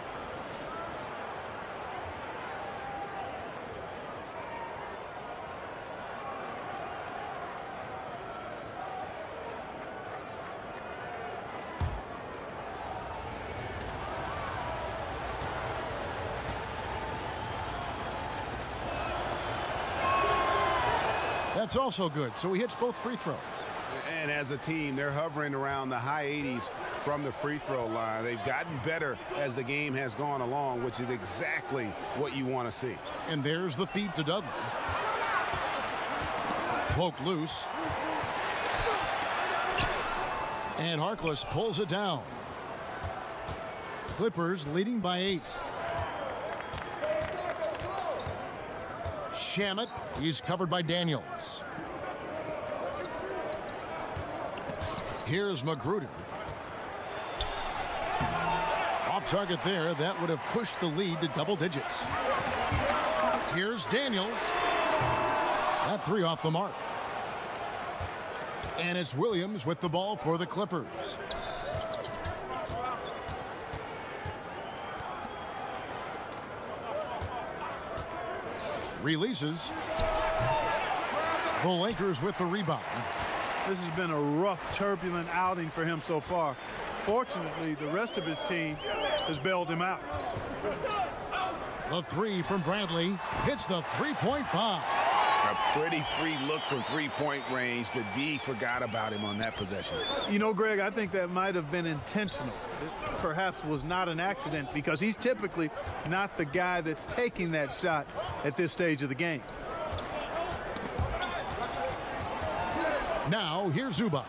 That's also good, so he hits both free throws. And as a team, they're hovering around the high 80s from the free throw line. They've gotten better as the game has gone along, which is exactly what you want to see. And there's the feed to Dudley. Poked loose. And Harkless pulls it down. Clippers leading by 8. Shamet, he's covered by Daniels. Here's Magruder. Off target there. That would have pushed the lead to double digits. Here's Daniels. That 3 off the mark. And it's Williams with the ball for the Clippers. Releases. The Lakers with the rebound. This has been a rough, turbulent outing for him so far. Fortunately, the rest of his team has bailed him out. The three from Bradley hits the three-point bomb. A pretty free look from three-point range. The D forgot about him on that possession. You know, Greg, I think that might have been intentional. It perhaps was not an accident because he's typically not the guy that's taking that shot at this stage of the game. Now, here's Zubac.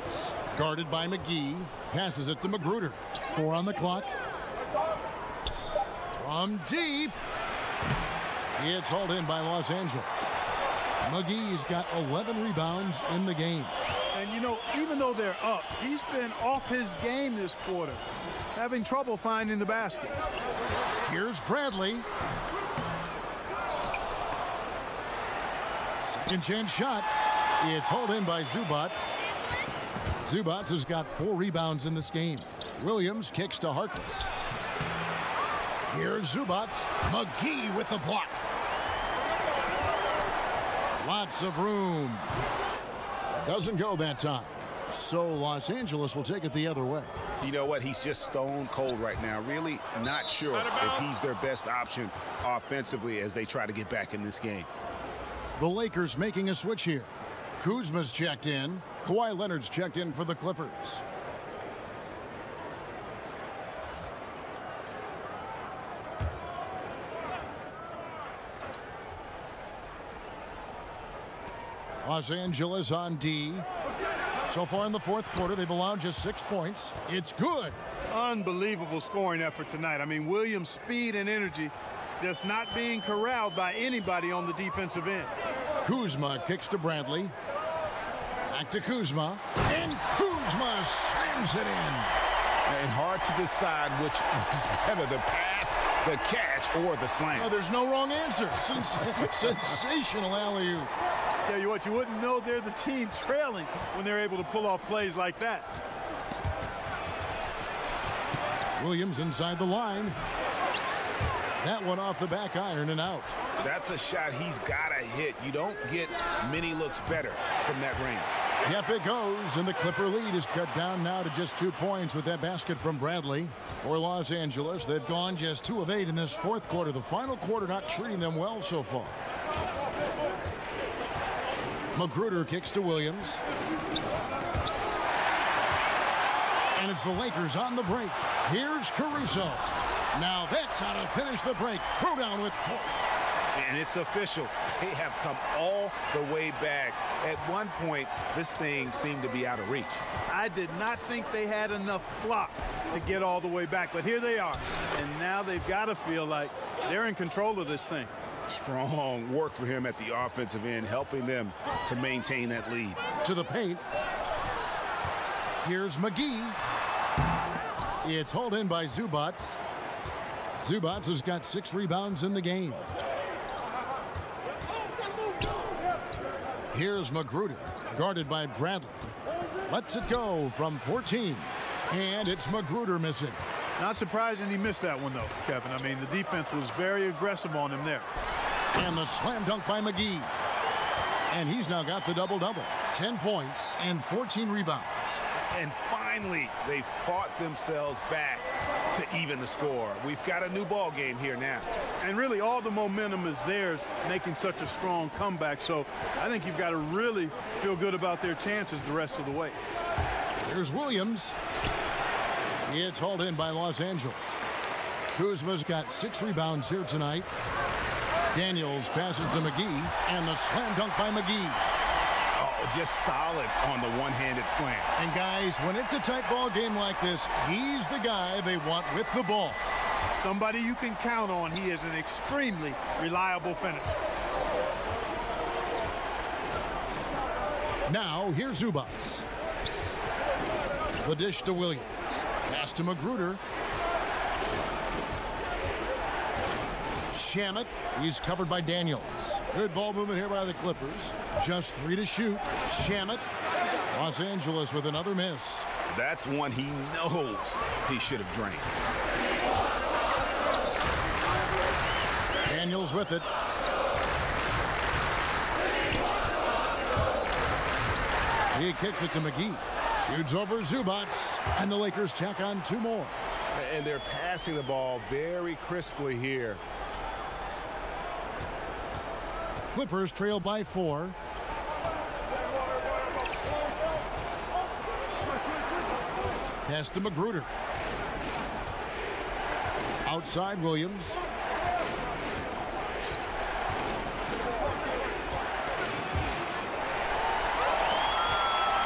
Guarded by McGee. Passes it to Magruder. 4 on the clock. From deep. It's hauled in by Los Angeles. McGee's got 11 rebounds in the game. And, you know, even though they're up, he's been off his game this quarter, having trouble finding the basket. Here's Bradley. Second chance shot. It's hauled in by Zubac. Zubac has got 4 rebounds in this game. Williams kicks to Harkless. Here's Zubac. McGee with the block. Lots of room. Doesn't go that time. So Los Angeles will take it the other way. You know what? He's just stone cold right now. Really not sure if he's their best option offensively as they try to get back in this game. The Lakers making a switch here. Kuzma's checked in. Kawhi Leonard's checked in for the Clippers. Los Angeles on D. So far in the fourth quarter, they've allowed just 6 points. It's good. Unbelievable scoring effort tonight. I mean, Williams' speed and energy just not being corralled by anybody on the defensive end. Kuzma kicks to Bradley. Back to Kuzma. And Kuzma slams it in. And hard to decide which was better, the pass, the catch, or the slam. Oh, there's no wrong answer. Sensational alley-oop. Tell you what, you wouldn't know they're the team trailing when they're able to pull off plays like that. Williams inside the line. That one off the back iron and out. That's a shot he's got to hit. You don't get many looks better from that range. Yep, it goes, and the Clipper lead is cut down now to just 2 points with that basket from Bradley. For Los Angeles, they've gone just 2 of 8 in this fourth quarter. The final quarter not treating them well so far. Magruder kicks to Williams. And it's the Lakers on the break. Here's Caruso. Now that's how to finish the break. Throw down with force. And it's official. They have come all the way back. At one point, this thing seemed to be out of reach. I did not think they had enough clock to get all the way back, but here they are. And now they've got to feel like they're in control of this thing. Strong work for him at the offensive end, helping them to maintain that lead. To the paint. Here's McGee. It's hauled in by Zubac. Zubac has got 6 rebounds in the game. Here's Magruder, guarded by Bradley. Lets it go from 14. And it's Magruder missing. Not surprising he missed that one, though, Kevin. I mean, the defense was very aggressive on him there. And the slam dunk by McGee. And he's now got the double-double. 10 points and 14 rebounds. And finally, they fought themselves back to even the score. We've got a new ball game here now. And really, all the momentum is theirs, making such a strong comeback. So I think you've got to really feel good about their chances the rest of the way. Here's Williams. It's hauled in by Los Angeles. Kuzma's got 6 rebounds here tonight. Daniels passes to McGee, and the slam dunk by McGee. Oh, just solid on the one-handed slam. And guys, when it's a tight ball game like this, he's the guy they want with the ball. Somebody you can count on. He is an extremely reliable finisher. Now, here's Zubac. The dish to Williams. Pass to Magruder. Shamet. He's covered by Daniels. Good ball movement here by the Clippers. Just 3 to shoot. Shamet. Los Angeles with another miss. That's one he knows he should have drained. Daniels with it. He kicks it to McGee. Shoots over Zubac. And the Lakers tack on 2 more. And they're passing the ball very crisply here. Clippers trail by 4. Pass to Magruder. Outside Williams.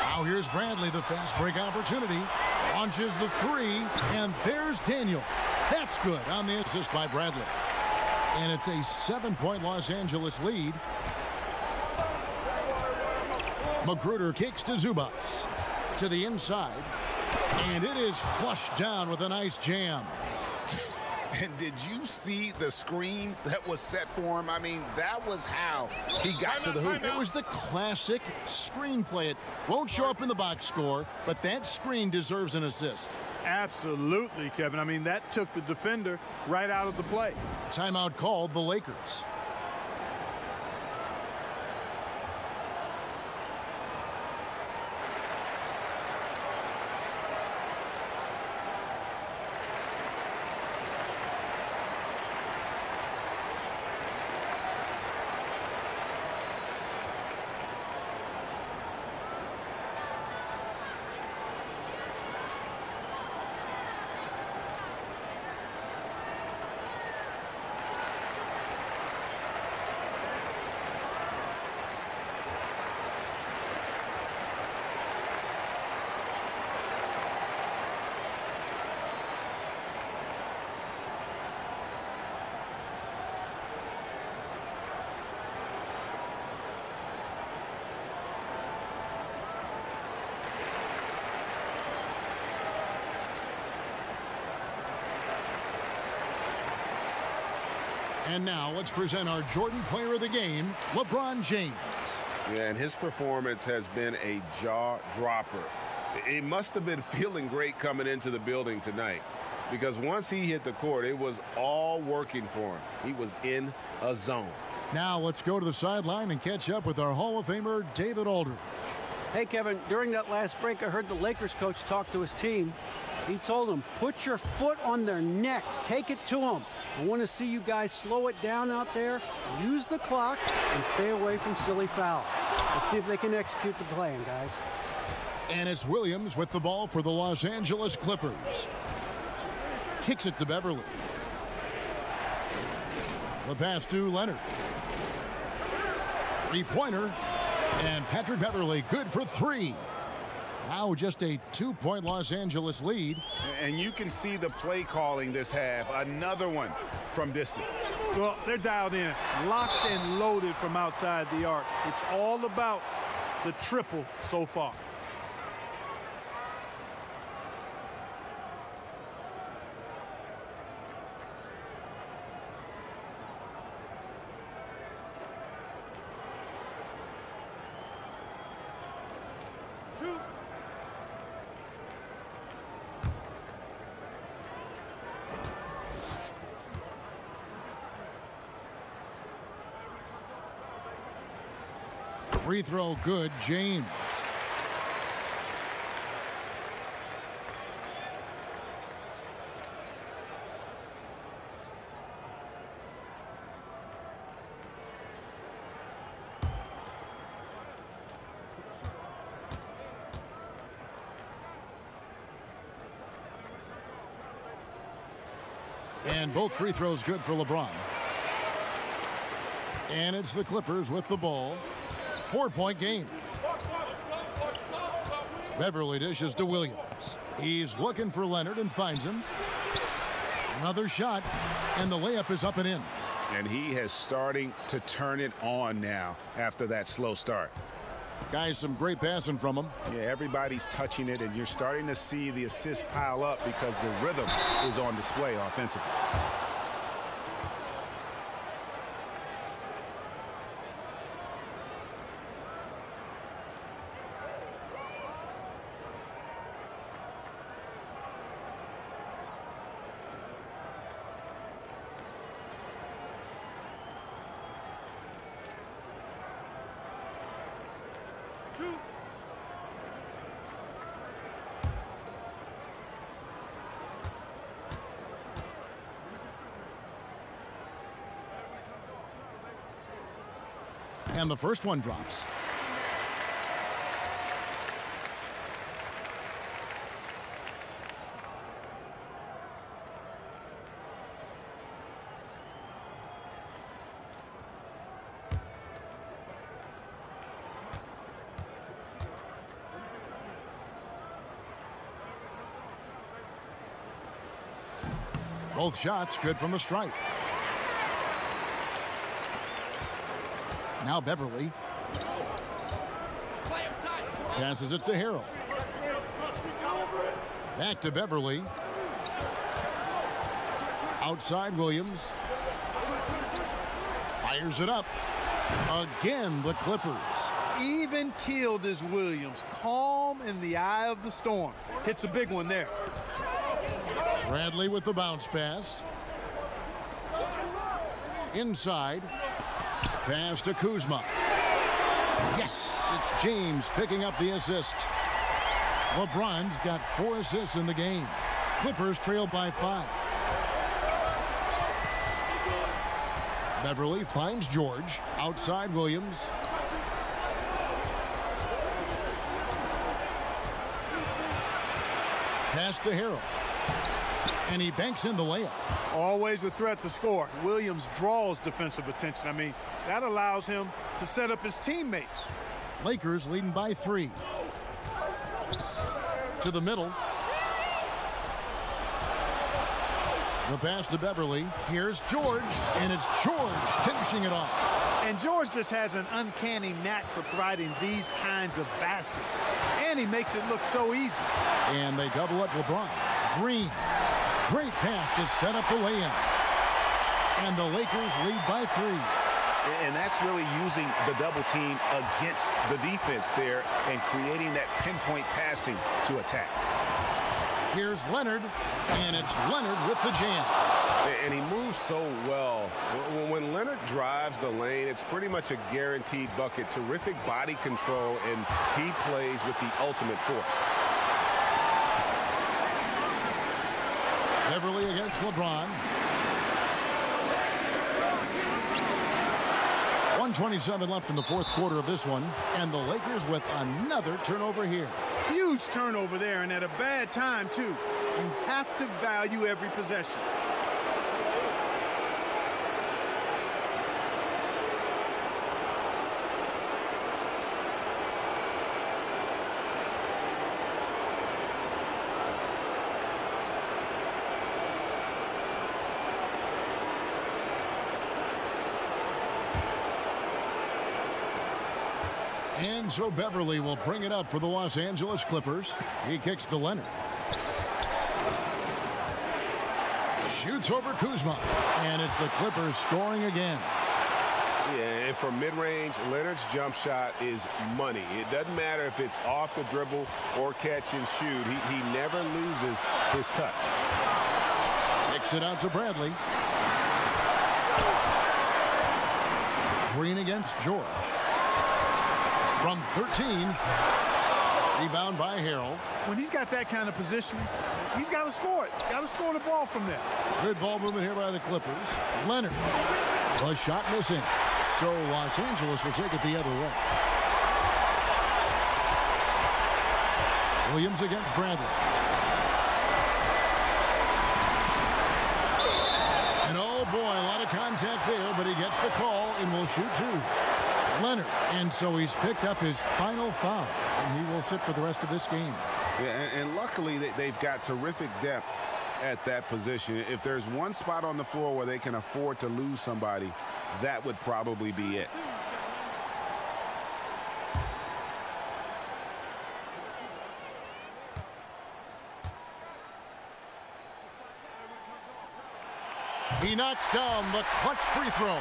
Now here's Bradley, the fast break opportunity. Launches the 3, and there's Daniel. That's good on the assist by Bradley. And it's a 7-point Los Angeles lead. Magruder kicks to Zubac. To the inside. And it is flushed down with a nice jam. And did you see the screen that was set for him? I mean, that was how he got to the hoop. It was the classic screen play. It won't show up in the box score, but that screen deserves an assist. Absolutely, Kevin. I mean, that took the defender right out of the play. Timeout called the Lakers. And now let's present our Jordan Player of the Game, LeBron James. Yeah, and his performance has been a jaw-dropper. He must have been feeling great coming into the building tonight, because once he hit the court, it was all working for him. He was in a zone. Now let's go to the sideline and catch up with our Hall of Famer, David Aldridge. Hey, Kevin, during that last break, I heard the Lakers coach talk to his team. He told them, put your foot on their neck. Take it to them. I want to see you guys slow it down out there, use the clock, and stay away from silly fouls. Let's see if they can execute the plan, guys. And it's Williams with the ball for the Los Angeles Clippers. Kicks it to Beverly. The pass to Leonard. Three-pointer. And Patrick Beverly good for 3. Now just a 2-point Los Angeles lead. And you can see the play calling this half. Another one from distance. Well, they're dialed in, locked and loaded from outside the arc. It's all about the triple so far. Free throw good, James. And both free throws good for LeBron. And it's the Clippers with the ball. 4-point game. Beverly dishes to Williams. He's looking for Leonard and finds him. Another shot, and the layup is up and in. And he is starting to turn it on now after that slow start. Guys, some great passing from him. Yeah, everybody's touching it, and you're starting to see the assists pile up because the rhythm is on display offensively. And the first one drops. Both shots good from the stripe. Now Beverly. Passes it to Harrell. Back to Beverly. Outside Williams. Fires it up. Again, the Clippers. Even keeled is Williams. Calm in the eye of the storm. Hits a big one there. Bradley with the bounce pass. Inside. Pass to Kuzma. Yes, it's James picking up the assist. LeBron's got 4 assists in the game. Clippers trail by 5. Beverly finds George. Outside Williams. Pass to Harrell. And he banks in the layup. Always a threat to score. Williams draws defensive attention. I mean, that allows him to set up his teammates. Lakers leading by 3. To the middle. The pass to Beverly. Here's George, and it's George finishing it off. And George just has an uncanny knack for providing these kinds of baskets. And he makes it look so easy. And they double up LeBron. Green. Great pass to set up the lay-in. And the Lakers lead by 3. And that's really using the double team against the defense there and creating that pinpoint passing to attack. Here's Leonard, and it's Leonard with the jam. And he moves so well. When Leonard drives the lane, it's pretty much a guaranteed bucket. Terrific body control, and he plays with the ultimate force. Beverly against LeBron. 1:27 left in the fourth quarter of this one, and the Lakers with another turnover here. Huge turnover there, and at a bad time, too. You have to value every possession. And so Beverly will bring it up for the Los Angeles Clippers. He kicks to Leonard. Shoots over Kuzma. And it's the Clippers scoring again. Yeah, and for mid-range, Leonard's jump shot is money. It doesn't matter if it's off the dribble or catch and shoot. He never loses his touch. Kicks it out to Bradley. Green against George. From 13, rebound by Harrell. When he's got that kind of positioning, he's got to score it. Got to score the ball from there. Good ball movement here by the Clippers. Leonard, a shot missing. So Los Angeles will take it the other way. Williams against Bradley. And oh boy, a lot of contact there, but he gets the call and will shoot 2. Leonard, and so he's picked up his final foul, and he will sit for the rest of this game. Yeah, and luckily they've got terrific depth at that position. If there's one spot on the floor where they can afford to lose somebody, that would probably be it. He knocks down the clutch free throw.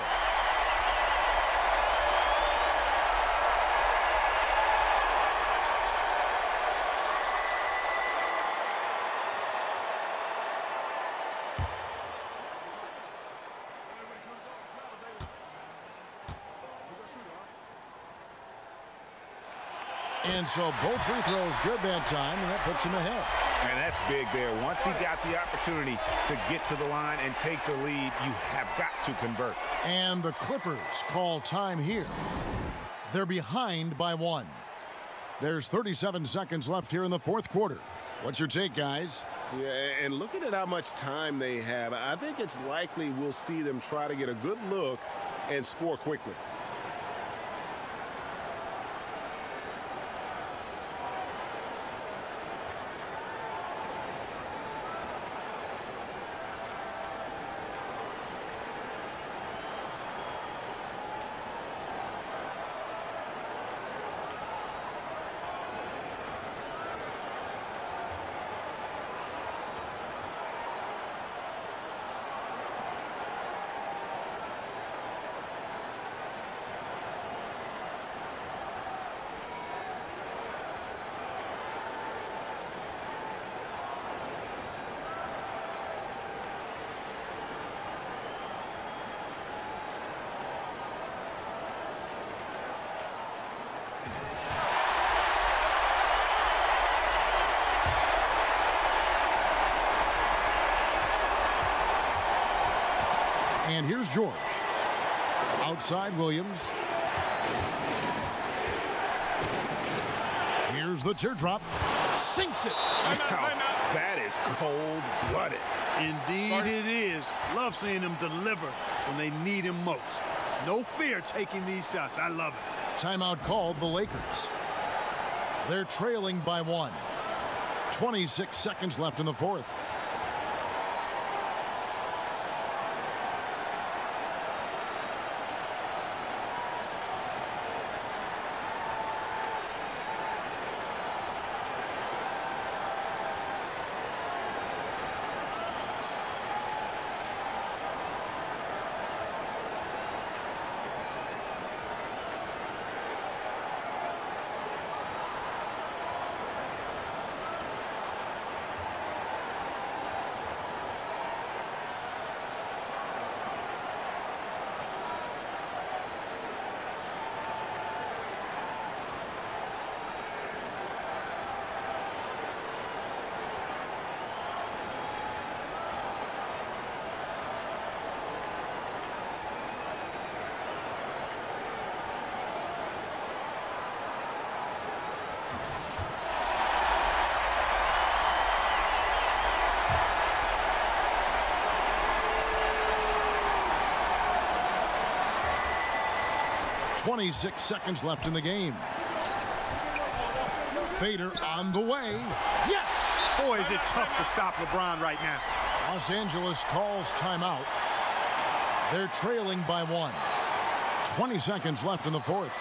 And so both free throws good that time, and that puts him ahead. And that's big there. Once he got the opportunity to get to the line and take the lead, you have got to convert. And the Clippers call time here. They're behind by 1. There's 37 seconds left here in the fourth quarter. What's your take, guys? Yeah, and looking at how much time they have, I think it's likely we'll see them try to get a good look and score quickly. And here's George. Outside Williams. Here's the teardrop. Sinks it. Timeout. That is cold-blooded. Indeed it is. Love seeing him deliver when they need him most. No fear taking these shots. I love it. Timeout called the Lakers. They're trailing by 1. 26 seconds left in the fourth. .26 seconds left in the game. Fader on the way. Yes! Boy, is it tough to stop LeBron right now. Los Angeles calls timeout. They're trailing by 1. 20 seconds left in the fourth.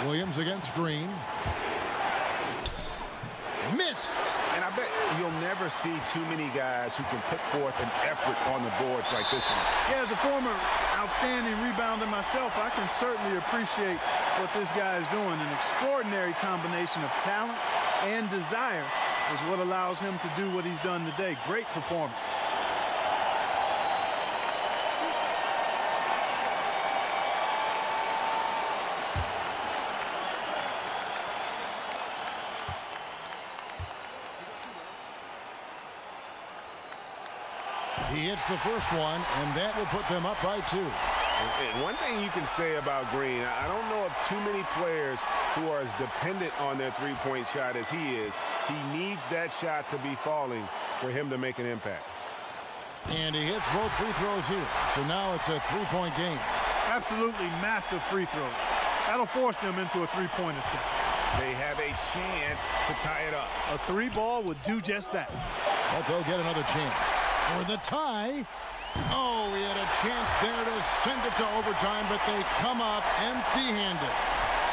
Williams against Green. Missed. And I bet you'll never see too many guys who can put forth an effort on the boards like this one. Yeah, as a former outstanding rebounder myself, I can certainly appreciate what this guy is doing. An extraordinary combination of talent and desire is what allows him to do what he's done today. Great performance. He hits the first one, and that will put them up by 2. And one thing you can say about Green, I don't know of too many players who are as dependent on their three-point shot as he is. He needs that shot to be falling for him to make an impact. And he hits both free throws here. So now it's a three-point game. Absolutely massive free throw. That'll force them into a three-point attempt. They have a chance to tie it up. A 3-ball would do just that. But they'll get another chance for the tie. Oh, he had a chance there to send it to overtime, but they come up empty-handed.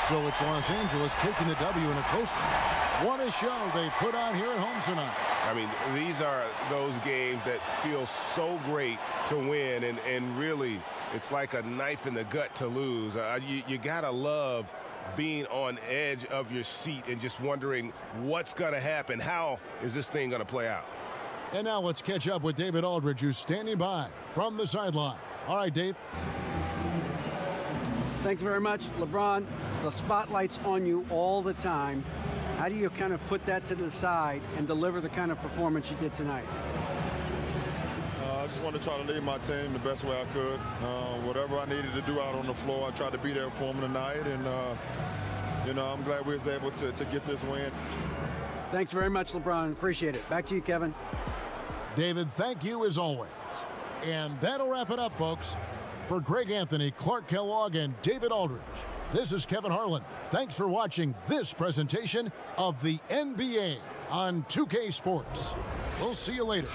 So it's Los Angeles taking the W in a close one. What a show they put on here at home tonight. I mean, these are those games that feel so great to win, and really, it's like a knife in the gut to lose. You gotta love being on edge of your seat and just wondering what's gonna happen. How is this thing gonna play out? And now let's catch up with David Aldridge, who's standing by from the sideline. All right, Dave. Thanks very much, LeBron. The spotlight's on you all the time. How do you kind of put that to the side and deliver the kind of performance you did tonight? I just wanted to try to lead my team the best way I could. Whatever I needed to do out on the floor, I tried to be there for them tonight. And, I'm glad we was able to get this win. Thanks very much, LeBron. Appreciate it. Back to you, Kevin. David, thank you as always. And that'll wrap it up, folks. For Greg Anthony, Clark Kellogg, and David Aldridge, this is Kevin Harlan. Thanks for watching this presentation of the NBA on 2K Sports. We'll see you later.